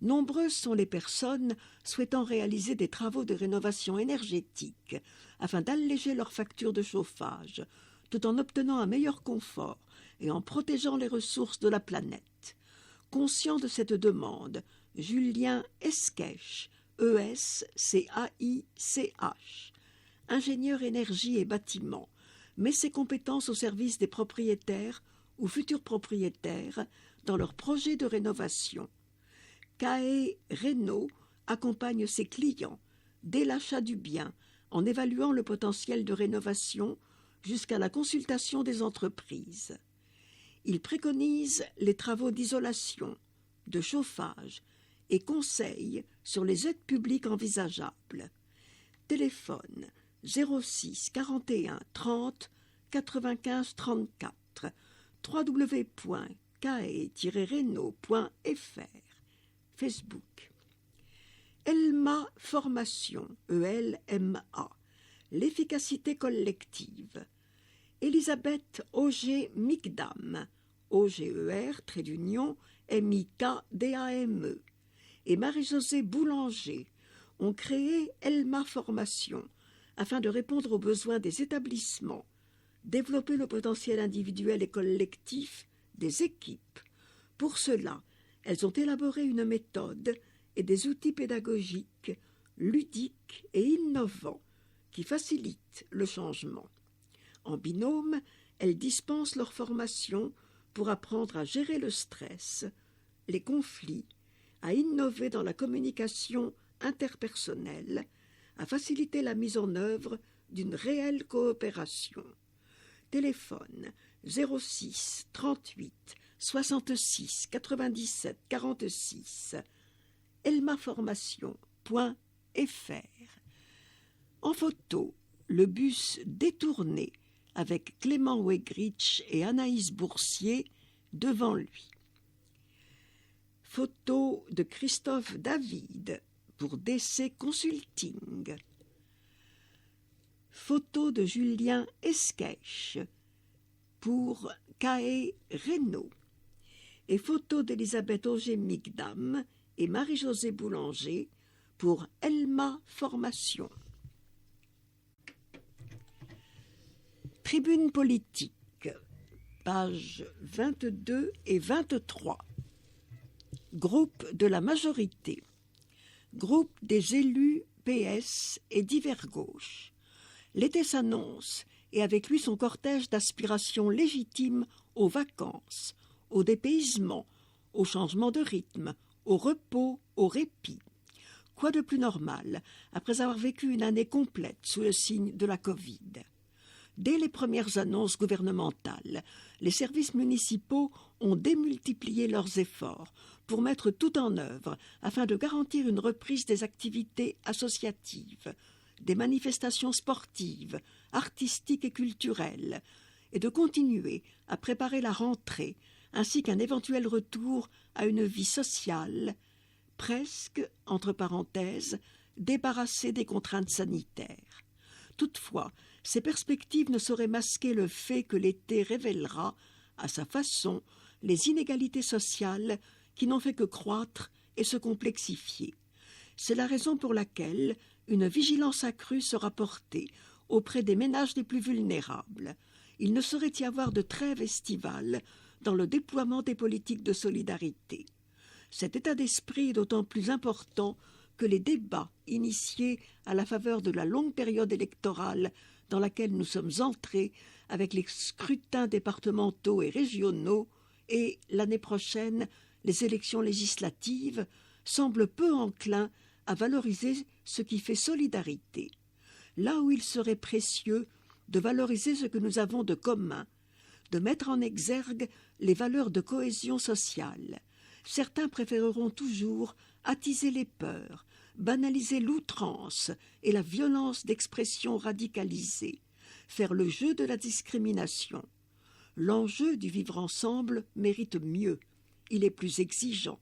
Nombreuses sont les personnes souhaitant réaliser des travaux de rénovation énergétique afin d'alléger leurs factures de chauffage, tout en obtenant un meilleur confort et en protégeant les ressources de la planète. Conscient de cette demande, Julien Esquèche, E-S-C-A-I-C-H, ingénieur énergie et bâtiment, met ses compétences au service des propriétaires ou futurs propriétaires dans leurs projets de rénovation. CAE Reno accompagne ses clients dès l'achat du bien en évaluant le potentiel de rénovation jusqu'à la consultation des entreprises. Il préconise les travaux d'isolation, de chauffage et conseille sur les aides publiques envisageables. Téléphone 06 41 30 95 34 www.cae-reno.fr. Facebook. Elma Formation, E-L-M-A, l'efficacité collective. Elisabeth Auger-Micdam, O-G-E-R, trait d'union, M-I-K-D-A-M-E, et Marie-Josée Boulanger ont créé Elma Formation afin de répondre aux besoins des établissements, développer le potentiel individuel et collectif des équipes. Pour cela, elles ont élaboré une méthode et des outils pédagogiques, ludiques et innovants qui facilitent le changement. En binôme, elles dispensent leur formation pour apprendre à gérer le stress, les conflits, à innover dans la communication interpersonnelle, à faciliter la mise en œuvre d'une réelle coopération. Téléphone 06 38 66 97 46 elmaformation.fr. En photo, le bus détourné avec Clément Wegrich et Anaïs Boursier devant lui. Photo de Christophe David pour DC Consulting. Photo de Julien Esquèche pour CAE Reno. Et photo d'Elisabeth Auger-Micdam et Marie-Josée Boulanger pour Elma Formation. Tribune politique, pages 22 et 23. Groupe de la majorité. Groupe des élus PS et divers gauches. L'été s'annonce, et avec lui son cortège d'aspirations légitimes aux vacances, au dépaysement, au changement de rythme, au repos, au répit. Quoi de plus normal après avoir vécu une année complète sous le signe de la Covid? Dès les premières annonces gouvernementales, les services municipaux ont démultiplié leurs efforts pour mettre tout en œuvre afin de garantir une reprise des activités associatives, des manifestations sportives, artistiques et culturelles, et de continuer à préparer la rentrée ainsi qu'un éventuel retour à une vie sociale, presque, entre parenthèses, débarrassée des contraintes sanitaires. Toutefois, ces perspectives ne sauraient masquer le fait que l'été révélera, à sa façon, les inégalités sociales qui n'ont fait que croître et se complexifier. C'est la raison pour laquelle une vigilance accrue sera portée auprès des ménages les plus vulnérables. Il ne saurait y avoir de trêve estivale dans le déploiement des politiques de solidarité. Cet état d'esprit est d'autant plus important que les débats initiés à la faveur de la longue période électorale dans laquelle nous sommes entrés avec les scrutins départementaux et régionaux et, l'année prochaine, les élections législatives, semblent peu enclins à valoriser ce qui fait solidarité. Là où il serait précieux de valoriser ce que nous avons de commun, de mettre en exergue les valeurs de cohésion sociale. Certains préféreront toujours attiser les peurs, banaliser l'outrance et la violence d'expression radicalisée, faire le jeu de la discrimination. L'enjeu du vivre ensemble mérite mieux, il est plus exigeant.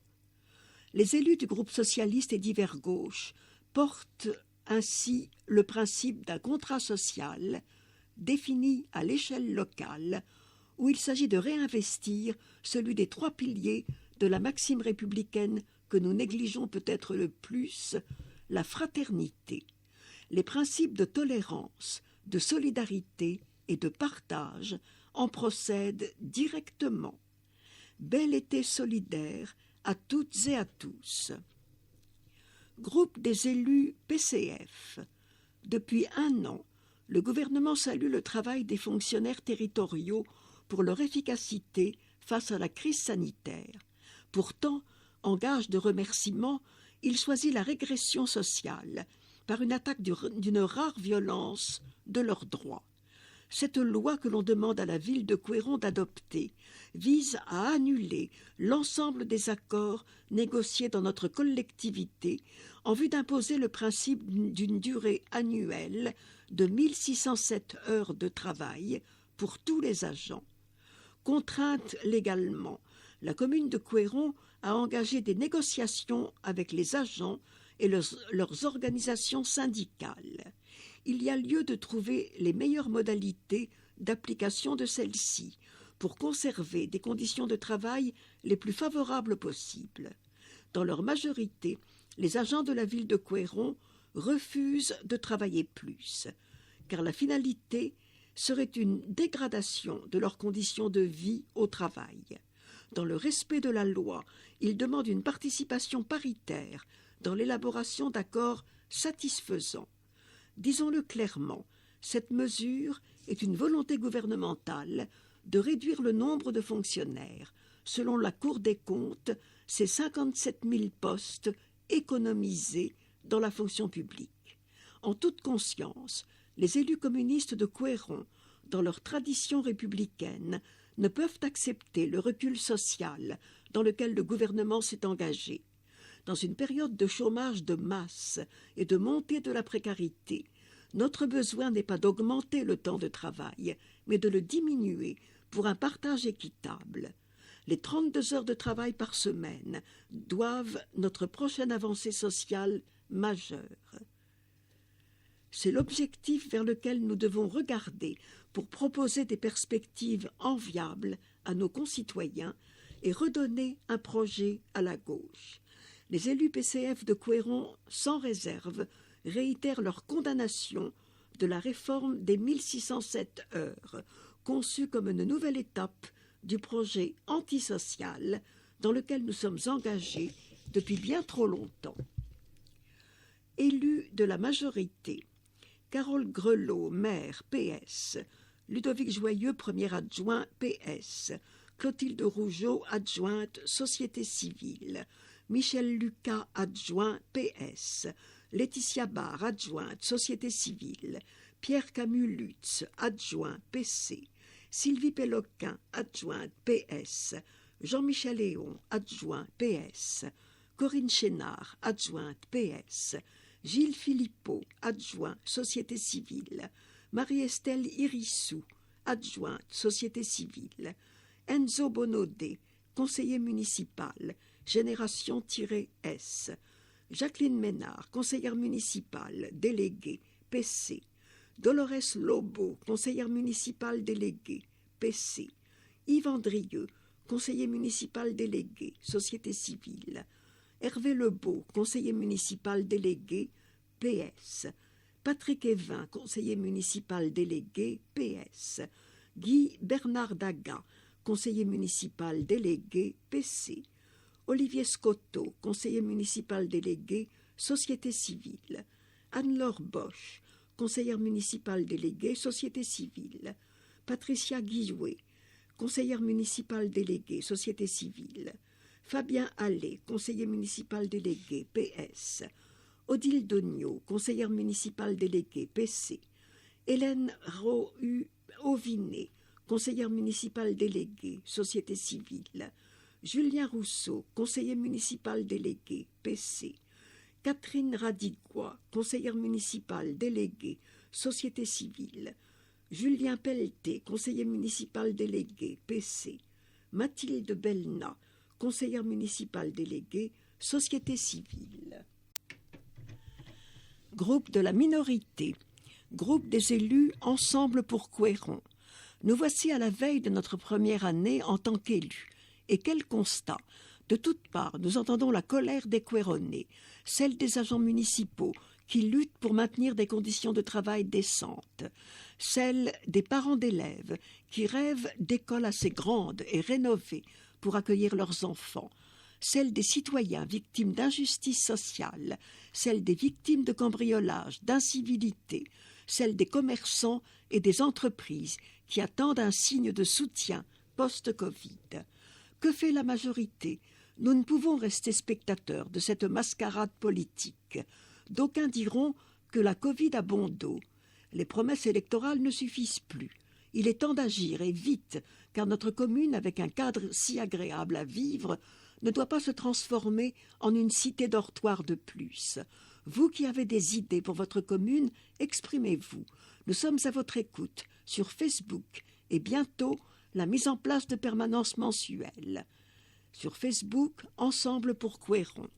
Les élus du groupe socialiste et divers gauche portent ainsi le principe d'un contrat social défini à l'échelle locale, où il s'agit de réinvestir celui des 3 piliers de la maxime républicaine que nous négligeons peut-être le plus, la fraternité. Les principes de tolérance, de solidarité et de partage en procèdent directement. Bel été solidaire à toutes et à tous. Groupe des élus PCF. Depuis 1 an, le gouvernement salue le travail des fonctionnaires territoriaux pour leur efficacité face à la crise sanitaire. Pourtant, en gage de remerciement, il choisit la régression sociale par une attaque d'une rare violence de leurs droits. Cette loi que l'on demande à la ville de Couëron d'adopter vise à annuler l'ensemble des accords négociés dans notre collectivité en vue d'imposer le principe d'une durée annuelle de 1607 heures de travail pour tous les agents. Contrainte légalement, la commune de Couëron a engagé des négociations avec les agents et leurs organisations syndicales. Il y a lieu de trouver les meilleures modalités d'application de celles-ci pour conserver des conditions de travail les plus favorables possibles. Dans leur majorité, les agents de la ville de Couëron refusent de travailler plus, car la finalité serait une dégradation de leurs conditions de vie au travail. Dans le respect de la loi, ils demandent une participation paritaire dans l'élaboration d'accords satisfaisants. Disons-le clairement, cette mesure est une volonté gouvernementale de réduire le nombre de fonctionnaires. Selon la Cour des comptes, c'est 57 000 postes économisés dans la fonction publique. En toute conscience, les élus communistes de Couëron, dans leur tradition républicaine, ne peuvent accepter le recul social dans lequel le gouvernement s'est engagé. Dans une période de chômage de masse et de montée de la précarité, notre besoin n'est pas d'augmenter le temps de travail, mais de le diminuer pour un partage équitable. Les 32 heures de travail par semaine doivent notre prochaine avancée sociale majeure. C'est l'objectif vers lequel nous devons regarder pour proposer des perspectives enviables à nos concitoyens et redonner un projet à la gauche. Les élus PCF de Couëron, sans réserve, réitèrent leur condamnation de la réforme des 1607 heures, conçue comme une nouvelle étape du projet antisocial dans lequel nous sommes engagés depuis bien trop longtemps. Élus de la majorité, Carole Grelot, maire, PS, Ludovic Joyeux, premier adjoint, PS, Clotilde Rougeau, adjointe, Société civile, Michel Lucas, adjoint, PS, Laetitia Barre, adjointe, Société civile, Pierre Camus-Lutz, adjoint, PC, Sylvie Péloquin, adjointe, PS, Jean-Michel Léon, adjoint, PS, Corinne Chénard, adjointe, PS, Gilles Philippot, adjoint, Société civile, Marie-Estelle Irissou, adjointe, Société civile, Enzo Bonaudet, conseiller municipal, Génération-S, Jacqueline Ménard, conseillère municipale, déléguée, PC, Dolores Lobo, conseillère municipale déléguée, PC, Yves Andrieux, conseiller municipal délégué, Société civile, Hervé Lebeau, conseiller municipal délégué, PS, Patrick Evin, conseiller municipal délégué, PS, Guy Bernard Daga, conseiller municipal délégué, PC, Olivier Scotto, conseiller municipal délégué, Société civile, Anne-Laure Bosch, conseillère municipale déléguée, Société civile, Patricia Guillouet, conseillère municipale déléguée, Société civile, Fabien Allais, conseiller municipal délégué, PS, Odile Dognaud, conseillère municipale déléguée, PC, Hélène Rohu-Auvinet, conseillère municipale déléguée, Société civile. Julien Rousseau, conseiller municipal délégué, PC. Catherine Radigois, conseillère municipale déléguée, Société civile. Julien Pelleté, conseiller municipal délégué, PC. Mathilde Belna, conseillère municipale déléguée, Société civile. Groupe de la minorité. Groupe des élus Ensemble pour Couëron. Nous voici à la veille de notre première année en tant qu'élus. Et quel constat! De toutes parts, nous entendons la colère des Couéronnais, celle des agents municipaux qui luttent pour maintenir des conditions de travail décentes, celle des parents d'élèves qui rêvent d'écoles assez grandes et rénovées pour accueillir leurs enfants, celle des citoyens victimes d'injustice sociale, celle des victimes de cambriolage, d'incivilité, celle des commerçants et des entreprises qui attendent un signe de soutien post-Covid. Que fait la majorité? Nous ne pouvons rester spectateurs de cette mascarade politique. D'aucuns diront que la Covid a bon dos. Les promesses électorales ne suffisent plus. Il est temps d'agir, et vite, car notre commune, avec un cadre si agréable à vivre, ne doit pas se transformer en une cité dortoir de plus. Vous qui avez des idées pour votre commune, exprimez-vous. Nous sommes à votre écoute sur Facebook et bientôt la mise en place de permanences mensuelles. Sur Facebook, Ensemble pour Couëron.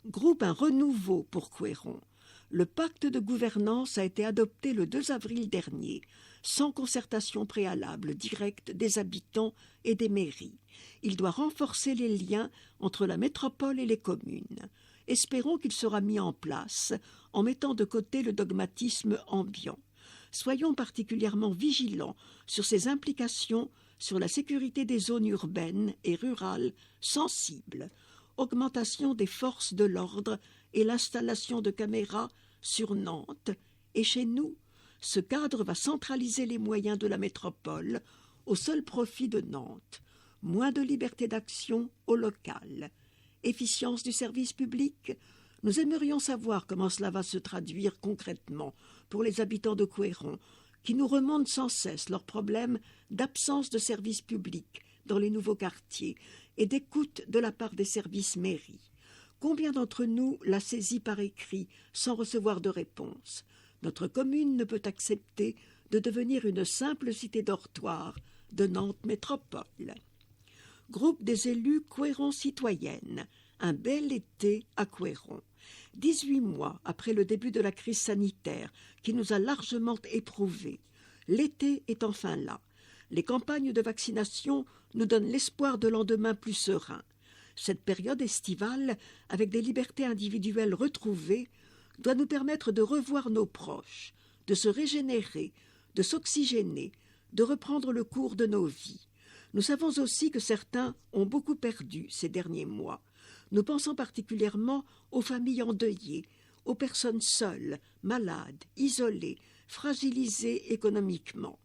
Groupe Un Renouveau pour Couëron. Le pacte de gouvernance a été adopté le 2 avril dernier, sans concertation préalable directe des habitants et des mairies. Il doit renforcer les liens entre la métropole et les communes. Espérons qu'il sera mis en place en mettant de côté le dogmatisme ambiant. Soyons particulièrement vigilants sur ses implications sur la sécurité des zones urbaines et rurales sensibles, augmentation des forces de l'ordre et l'installation de caméras sur Nantes. Et chez nous, ce cadre va centraliser les moyens de la métropole au seul profit de Nantes. Moins de liberté d'action au local. Efficience du service public? Nous aimerions savoir comment cela va se traduire concrètement pour les habitants de Couëron, qui nous remontent sans cesse leurs problèmes d'absence de services publics dans les nouveaux quartiers et d'écoute de la part des services mairies. Combien d'entre nous l'a saisi par écrit sans recevoir de réponse? Notre commune ne peut accepter de devenir une simple cité dortoir de Nantes Métropole. Groupe des élus Couëron citoyenne. Un bel été à Couëron. 18 mois après le début de la crise sanitaire qui nous a largement éprouvés, l'été est enfin là. Les campagnes de vaccination nous donnent l'espoir de lendemains plus sereins. Cette période estivale, avec des libertés individuelles retrouvées, doit nous permettre de revoir nos proches, de se régénérer, de s'oxygéner, de reprendre le cours de nos vies. Nous savons aussi que certains ont beaucoup perdu ces derniers mois. Nous pensons particulièrement aux familles endeuillées, aux personnes seules, malades, isolées, fragilisées économiquement.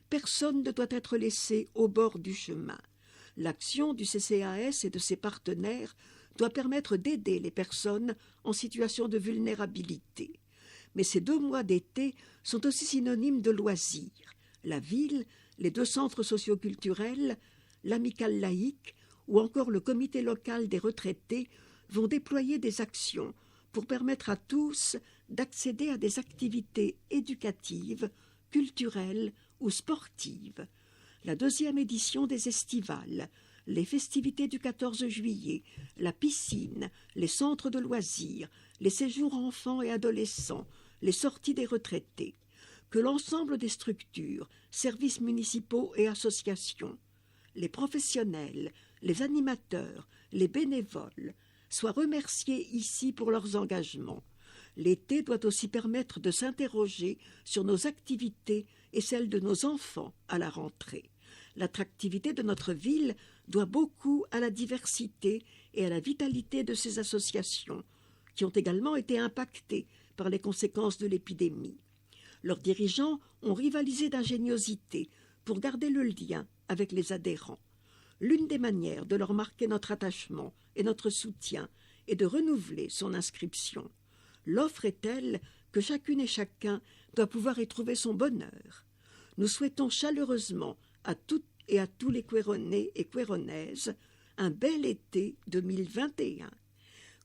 Personne ne doit être laissé au bord du chemin. L'action du CCAS et de ses partenaires doit permettre d'aider les personnes en situation de vulnérabilité. Mais ces 2 mois d'été sont aussi synonymes de loisirs. La ville, les 2 centres socioculturels, l'amicale laïque ou encore le comité local des retraités vont déployer des actions pour permettre à tous d'accéder à des activités éducatives, culturelles ou sportives. La 2e édition des estivales, les festivités du 14 juillet, la piscine, les centres de loisirs, les séjours enfants et adolescents, les sorties des retraités. Que l'ensemble des structures, services municipaux et associations, les professionnels, les animateurs, les bénévoles, soient remerciés ici pour leurs engagements. L'été doit aussi permettre de s'interroger sur nos activités et celles de nos enfants à la rentrée. L'attractivité de notre ville doit beaucoup à la diversité et à la vitalité de ces associations, qui ont également été impactées par les conséquences de l'épidémie. Leurs dirigeants ont rivalisé d'ingéniosité pour garder le lien avec les adhérents. L'une des manières de leur marquer notre attachement et notre soutien est de renouveler son inscription. L'offre est telle que chacune et chacun doit pouvoir y trouver son bonheur. Nous souhaitons chaleureusement à toutes et à tous les Couéronnais et Couéronnaises un bel été 2021.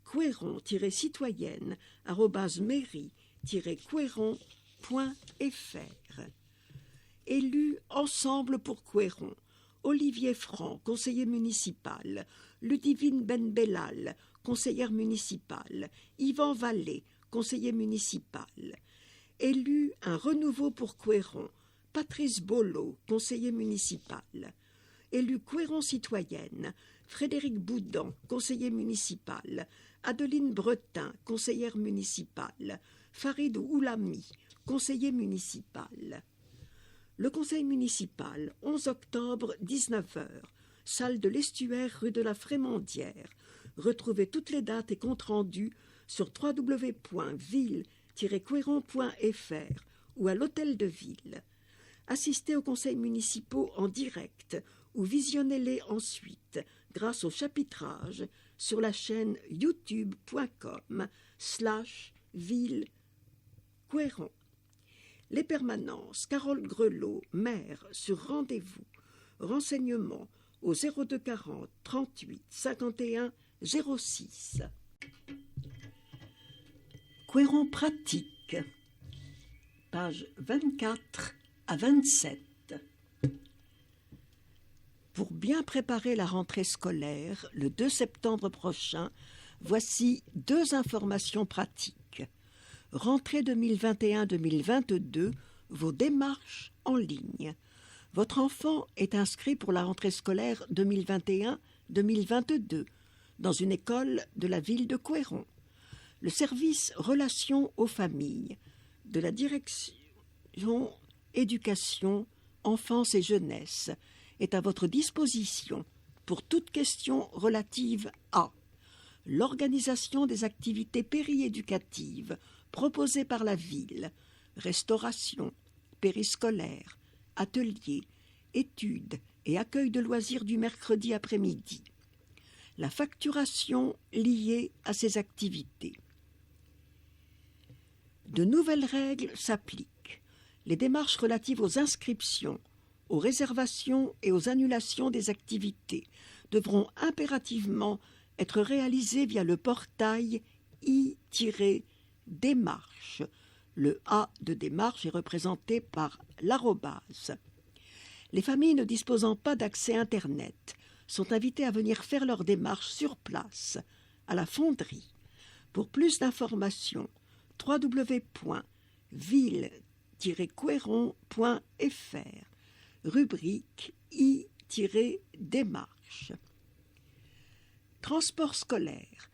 Couéron-citoyenne@mairie-couéron.fr. Élus ensemble pour Couéron: Olivier Franc, conseiller municipal, Ludivine Benbellal, conseillère municipale, Yvan Vallée, conseiller municipal. Élu un renouveau pour Couéron: Patrice Bolo, conseiller municipal. Élu Couéron citoyenne: Frédéric Boudan, conseiller municipal, Adeline Bretin, conseillère municipale, Farid Oulami, conseiller municipal. Le conseil municipal, 11 octobre, 19h, salle de l'Estuaire, rue de la Frémondière. Retrouvez toutes les dates et comptes rendus sur www.ville-couéron.fr ou à l'hôtel de ville. Assistez aux conseils municipaux en direct ou visionnez-les ensuite grâce au chapitrage sur la chaîne youtube.com/ville-couéron. Les permanences, Carole Grelot, maire, sur rendez-vous. Renseignements au 02 40 38 51 06. Couéron pratique, pages 24 à 27. Pour bien préparer la rentrée scolaire, le 2 septembre prochain, voici 2 informations pratiques. Rentrée 2021-2022, vos démarches en ligne. Votre enfant est inscrit pour la rentrée scolaire 2021-2022 dans une école de la ville de Couéron. Le service Relations aux familles de la direction Éducation, Enfance et Jeunesse est à votre disposition pour toute question relative à l'organisation des activités périéducatives proposées par la ville, restauration, périscolaire, ateliers, études et accueil de loisirs du mercredi après-midi, la facturation liée à ces activités. De nouvelles règles s'appliquent. Les démarches relatives aux inscriptions, aux réservations et aux annulations des activités devront impérativement être réalisées via le portail i-démarche. Le A de démarche est représenté par l'arrobase. Les familles ne disposant pas d'accès Internet sont invitées à venir faire leurs démarches sur place, à la fonderie. Pour plus d'informations, www.ville-couéron.fr, rubrique i-démarche. Transport scolaire.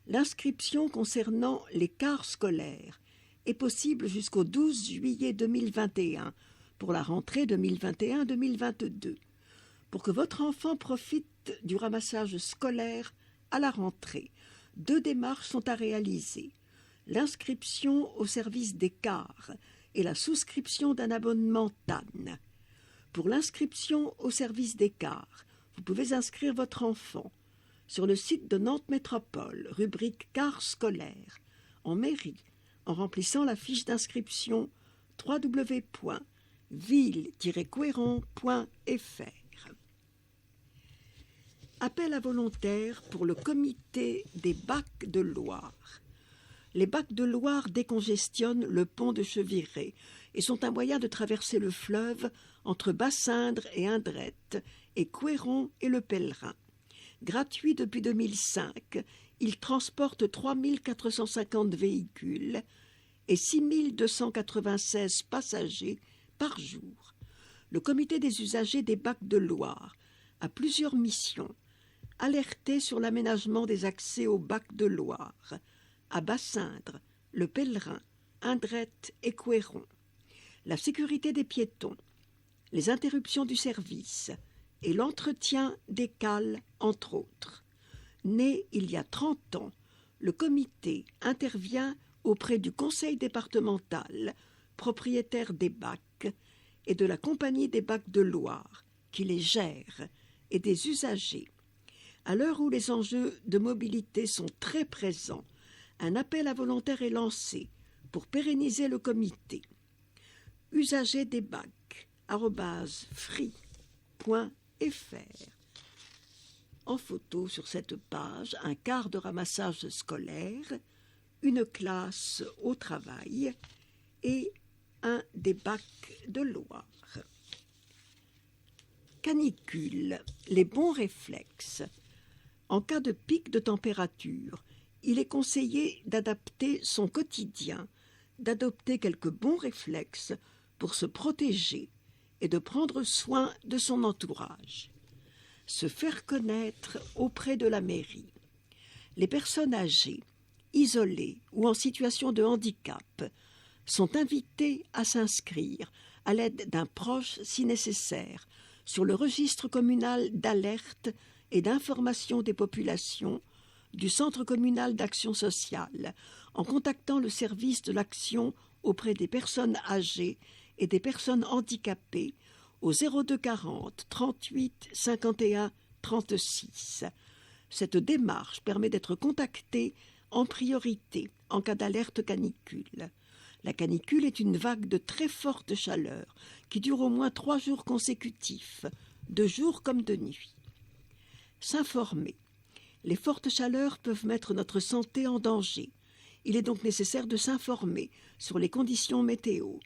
L'inscription concernant les cars scolaires est possible jusqu'au 12 juillet 2021 pour la rentrée 2021-2022. Pour que votre enfant profite du ramassage scolaire à la rentrée, 2 démarches sont à réaliser. L'inscription au service des cars et la souscription d'un abonnement TAN. Pour l'inscription au service des cars, vous pouvez inscrire votre enfant sur le site de Nantes Métropole, rubrique cars scolaires, en mairie, en remplissant la fiche d'inscription www.ville-couéron.fr. Appel à volontaires pour le comité des bacs de Loire. Les bacs de Loire décongestionnent le pont de Cheviré et sont un moyen de traverser le fleuve entre Bassindre et Indrette et Couéron et le Pèlerin. Gratuit depuis 2005, il transporte 3 450 véhicules et 6 296 passagers par jour. Le comité des usagers des bacs de Loire a plusieurs missions. Alerter sur l'aménagement des accès aux bacs de Loire, à Bassindre, le Pèlerin, Indrette et Couéron. La sécurité des piétons, les interruptions du service et l'entretien des cales, entre autres. Né il y a 30 ans, le comité intervient auprès du conseil départemental, propriétaire des bacs, et de la compagnie des bacs de Loire, qui les gère, et des usagers. À l'heure où les enjeux de mobilité sont très présents, un appel à volontaires est lancé pour pérenniser le comité. Usagers des bacs@free.fr. En photo sur cette page, un quart de ramassage scolaire, une classe au travail et un des bacs de Loire. Canicule, les bons réflexes. En cas de pic de température, il est conseillé d'adapter son quotidien, d'adopter quelques bons réflexes pour se protéger et de prendre soin de son entourage. Se faire connaître auprès de la mairie. Les personnes âgées, isolées ou en situation de handicap sont invitées à s'inscrire à l'aide d'un proche si nécessaire sur le registre communal d'alerte et d'information des populations du Centre communal d'action sociale en contactant le service de l'action auprès des personnes âgées et des personnes handicapées au 02 40 38 51 36. Cette démarche permet d'être contacté en priorité en cas d'alerte canicule. La canicule est une vague de très forte chaleur qui dure au moins 3 jours consécutifs, de jour comme de nuit. S'informer. Les fortes chaleurs peuvent mettre notre santé en danger. Il est donc nécessaire de s'informer sur les conditions météo,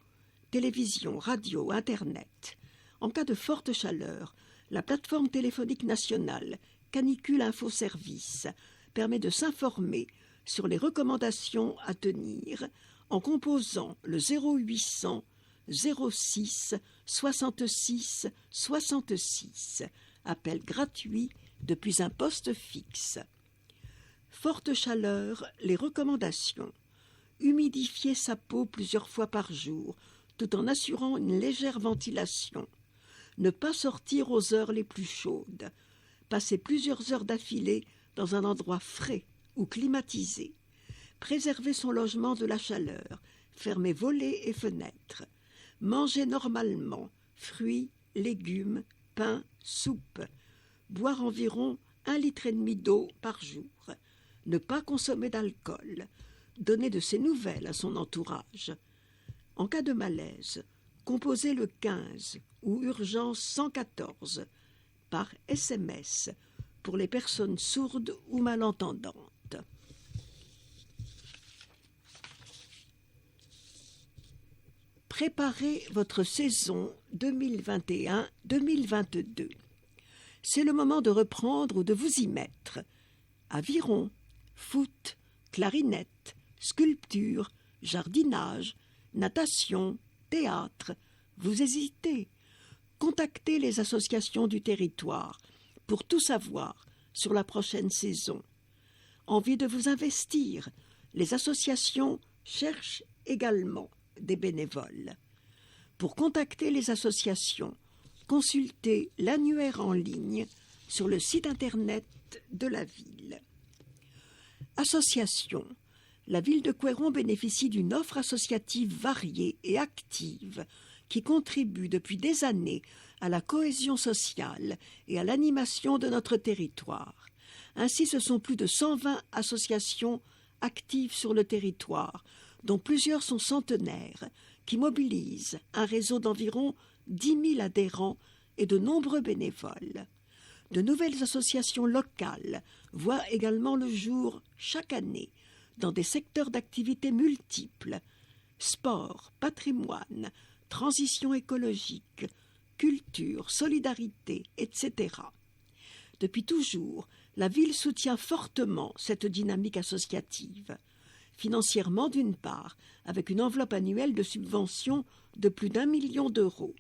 télévision, radio, Internet. En cas de forte chaleur, la plateforme téléphonique nationale Canicule Info Service permet de s'informer sur les recommandations à tenir en composant le 0800 06 66 66, appel gratuit depuis un poste fixe. Forte chaleur, les recommandations. Humidifier sa peau plusieurs fois par jour, tout en assurant une légère ventilation. Ne pas sortir aux heures les plus chaudes. Passer plusieurs heures d'affilée dans un endroit frais ou climatisé. Préserver son logement de la chaleur. Fermer volets et fenêtres. Manger normalement. Fruits, légumes, pain, soupe. Boire environ 1,5 litre d'eau par jour. Ne pas consommer d'alcool. Donner de ses nouvelles à son entourage. En cas de malaise, composez le 15 ou urgence 114 par SMS pour les personnes sourdes ou malentendantes. Préparez votre saison 2021-2022. C'est le moment de reprendre ou de vous y mettre. Aviron, foot, clarinette, sculpture, jardinage, natation, théâtre. Vous hésitez. Contactez les associations du territoire pour tout savoir sur la prochaine saison. Envie de vous investir? Les associations cherchent également des bénévoles. Pour contacter les associations, consultez l'annuaire en ligne sur le site internet de la ville. Association. La ville de Couëron bénéficie d'une offre associative variée et active qui contribue depuis des années à la cohésion sociale et à l'animation de notre territoire. Ainsi, ce sont plus de 120 associations actives sur le territoire, dont plusieurs sont centenaires, qui mobilisent un réseau d'environ 10 000 adhérents et de nombreux bénévoles. De nouvelles associations locales voient également le jour chaque année dans des secteurs d'activité multiples: sport, patrimoine, transition écologique, culture, solidarité, etc. Depuis toujours, la ville soutient fortement cette dynamique associative. Financièrement d'une part, avec une enveloppe annuelle de subventions de plus d'1 million d'euros,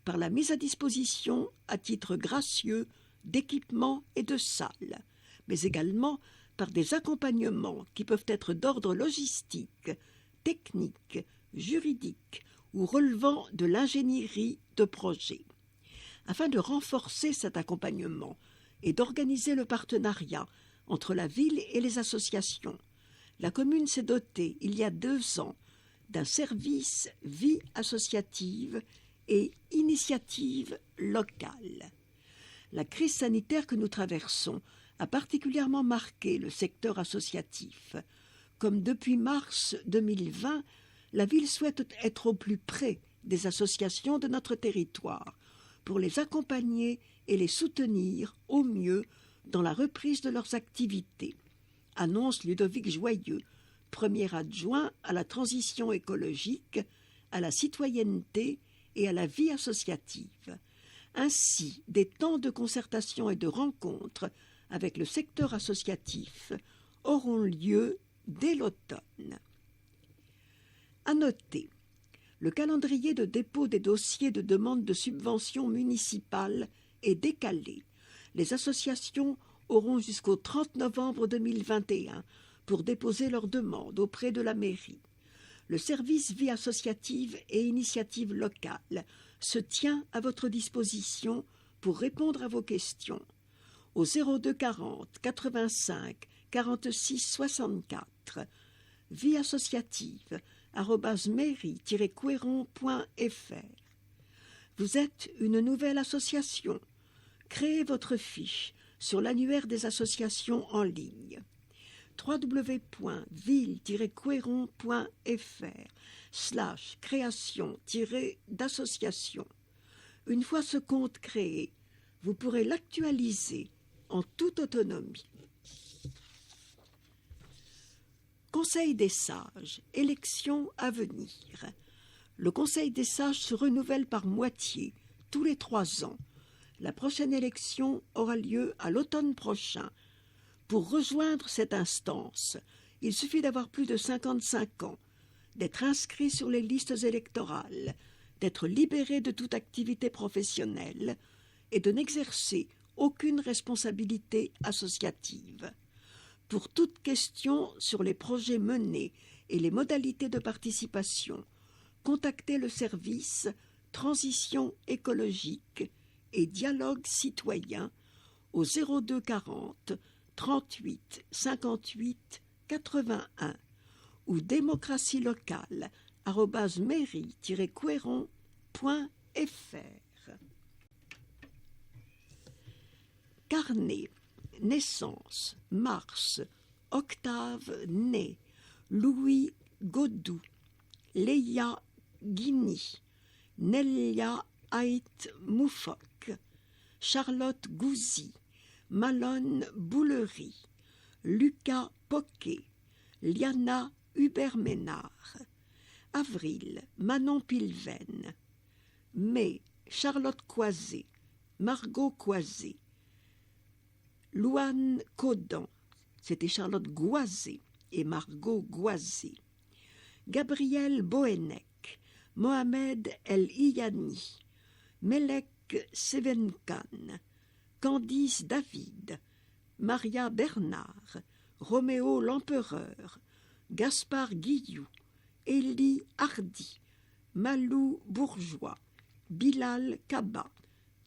par la mise à disposition, à titre gracieux, d'équipements et de salles, mais également par des accompagnements qui peuvent être d'ordre logistique, technique, juridique ou relevant de l'ingénierie de projet. Afin de renforcer cet accompagnement et d'organiser le partenariat entre la ville et les associations, la commune s'est dotée, il y a 2 ans, d'un service vie associative et initiative locale. La crise sanitaire que nous traversons a particulièrement marqué le secteur associatif. comme depuis mars 2020, la ville souhaite être au plus près des associations de notre territoire pour les accompagner et les soutenir au mieux dans la reprise de leurs activités, annonce Ludovic Joyeux, premier adjoint à la transition écologique, à la citoyenneté et à la vie associative. Ainsi, des temps de concertation et de rencontres avec le secteur associatif auront lieu dès l'automne. À noter, le calendrier de dépôt des dossiers de demande de subvention municipale est décalé. Les associations auront jusqu'au 30 novembre 2021 pour déposer leur demande auprès de la mairie. Le service vie associative et initiative locale se tient à votre disposition pour répondre à vos questions au 02 40 85 46 64 vie associative @mairie-couéron.fr. Vous êtes une nouvelle association. Créez votre fiche sur l'annuaire des associations en ligne www.ville-couéron.fr/création-d'association. Une fois ce compte créé, vous pourrez l'actualiser en toute autonomie. Conseil des sages, élection à venir. Le Conseil des sages se renouvelle par moitié, tous les 3 ans. La prochaine élection aura lieu à l'automne prochain. Pour rejoindre cette instance, il suffit d'avoir plus de 55 ans, d'être inscrit sur les listes électorales, d'être libéré de toute activité professionnelle et de n'exercer aucune responsabilité associative. Pour toute question sur les projets menés et les modalités de participation, contactez le service Transition écologique et dialogue citoyen au 02 40 38 58 81 ou démocratie locale @mairie-couéron.fr. Carnet. Naissance, mars, Octave Né, Louis Godou, Léa Guigny, Nelia Haït Moufok, Charlotte Gouzy, Malone Boulery, Lucas Poquet, Liana Hubert-Ménard. Avril, Manon Pilven. Mai, Charlotte Coisé, Margot Coisé. Louane Codan, c'était Charlotte Goisé et Margot Goisé. Gabriel Boenec, Mohamed El Iyani, Melek Sevenkan, Candice David, Maria Bernard, Roméo l'Empereur, Gaspard Guillou, Élie Hardy, Malou Bourgeois, Bilal Kaba,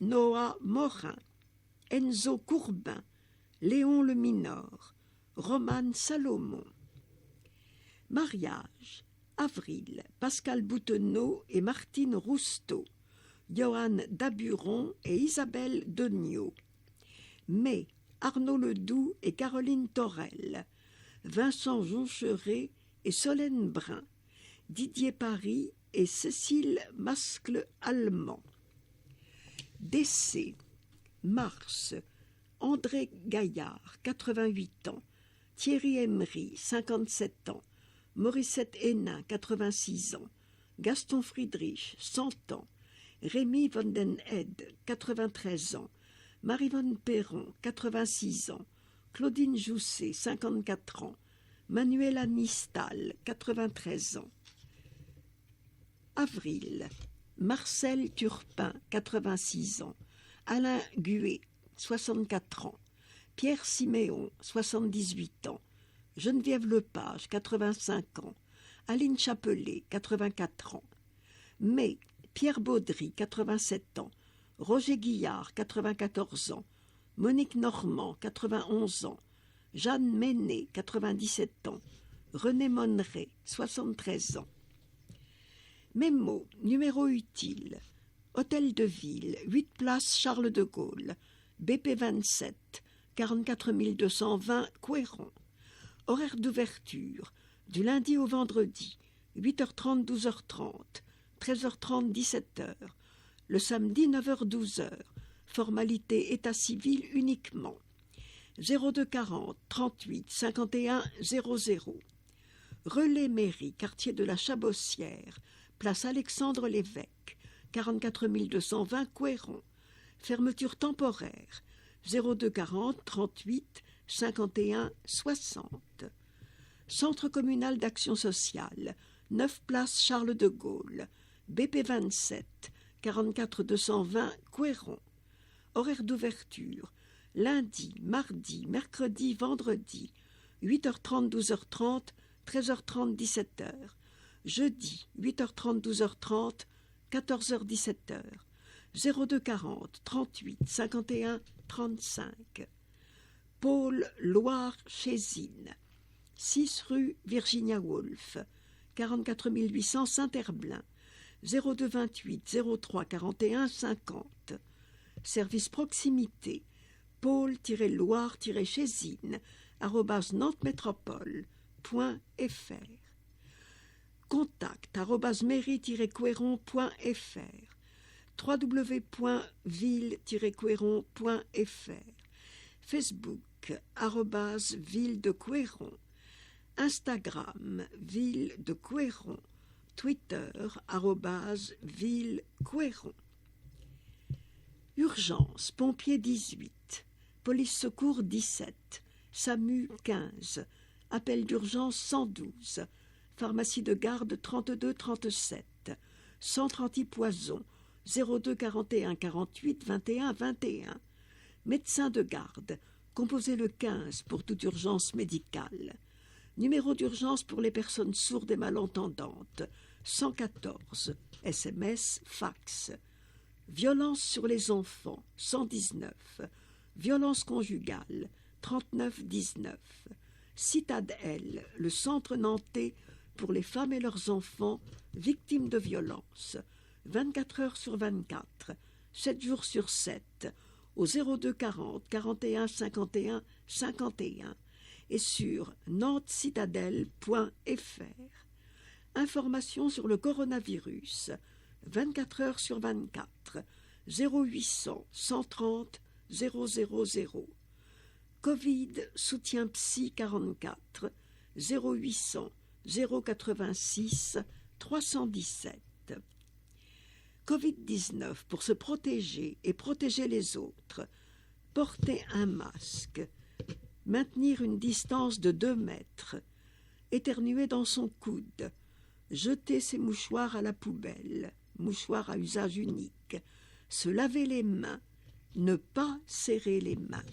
Noah Morin, Enzo Courbin, Léon le Minor, Romane Salomon. Mariage, avril, Pascal Boutenot et Martine Rousteau, Johan Daburon et Isabelle Degnaud. Mai, Arnaud Ledoux et Caroline Torel, Vincent Joncheret et Solène Brun, Didier Paris et Cécile Mascle-Allemand. Décès, mars, André Gaillard, 88 ans, Thierry Emery, 57 ans, Morissette Hénin, 86 ans, Gaston Friedrich, 100 ans, Rémi Vandenhead, 93 ans, Marie-Vonne Perron, 86 ans, Claudine Jousset, 54 ans, Manuela Nistal, 93 ans. Avril, Marcel Turpin, 86 ans, Alain Gué, 64 ans, Pierre Siméon, 78 ans, Geneviève Lepage, 85 ans, Aline Chapelet, 84 ans. Mai, Pierre Baudry, 87 ans, Roger Guillard, 94 ans, Monique Normand, 91 ans, Jeanne Ménet, 97 ans, René Monneret, 73 ans. Mémo, numéro utile, Hôtel de Ville, 8 place Charles de Gaulle, BP 27, 44 220 Couéron. Horaire d'ouverture, du lundi au vendredi, 8h30, 12h30, 13h30, 17h, le samedi 9h-12h, formalité état civil uniquement, 02 40 38 51 00. Relais mairie, quartier de la Chabossière, place Alexandre Lévesque, 44 220 Couëron. Fermeture temporaire, 02 40 38 51 60. Centre communal d'action sociale, 9 place Charles de Gaulle, BP 27, 44 220 Couëron. Horaire d'ouverture, lundi, mardi, mercredi, vendredi, 8h30, 12h30, 13h30, 17h. Jeudi, 8h30, 12h30, 14h, 17h. 02 40 38 51 35. Pôle Loire-Chésine, 6 rue Virginia Woolf, 44 800 Saint-Herblain, 02 28 03 41 50. Service proximité, pôle-loire-chésine, @nantes-métropole.fr. Contact @mairie-couëron.fr, www.ville-couëron.fr, Facebook @ville de Couëron, Instagram ville de Couëron, Twitter @ville Couëron. Urgence, pompiers 18, police secours 17, SAMU 15, appel d'urgence 112, pharmacie de garde 32 37, centre antipoison 02 41 48 21 21, médecin de garde, composez le 15 pour toute urgence médicale, numéro d'urgence pour les personnes sourdes et malentendantes 114, SMS, fax. Violence sur les enfants, 119. Violence conjugale, 39 19. Citadelle, le centre nantais pour les femmes et leurs enfants victimes de violences, 24 heures sur 24, 7 jours sur 7, au 02 40 41 51 51 et sur nantescitadelle.fr. Informations sur le coronavirus, 24 heures sur 24, 0800 130 000. Covid, soutien psy 44, 0800 086 317. Covid-19, pour se protéger et protéger les autres, porter un masque, maintenir une distance de 2 mètres, éternuer dans son coude, jeter ses mouchoirs à la poubelle, mouchoirs à usage unique, se laver les mains, ne pas serrer les mains.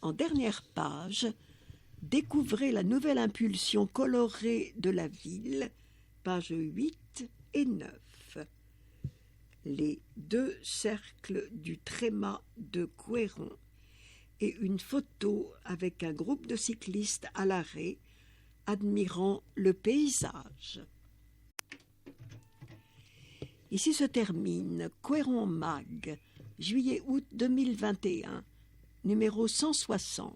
En dernière page, découvrez la nouvelle impulsion colorée de la ville, pages 8 et 9. Les 2 cercles du tréma de Couëron et une photo avec un groupe de cyclistes à l'arrêt, admirant le paysage. Ici se termine Couëron Mag, juillet-août 2021, numéro 160.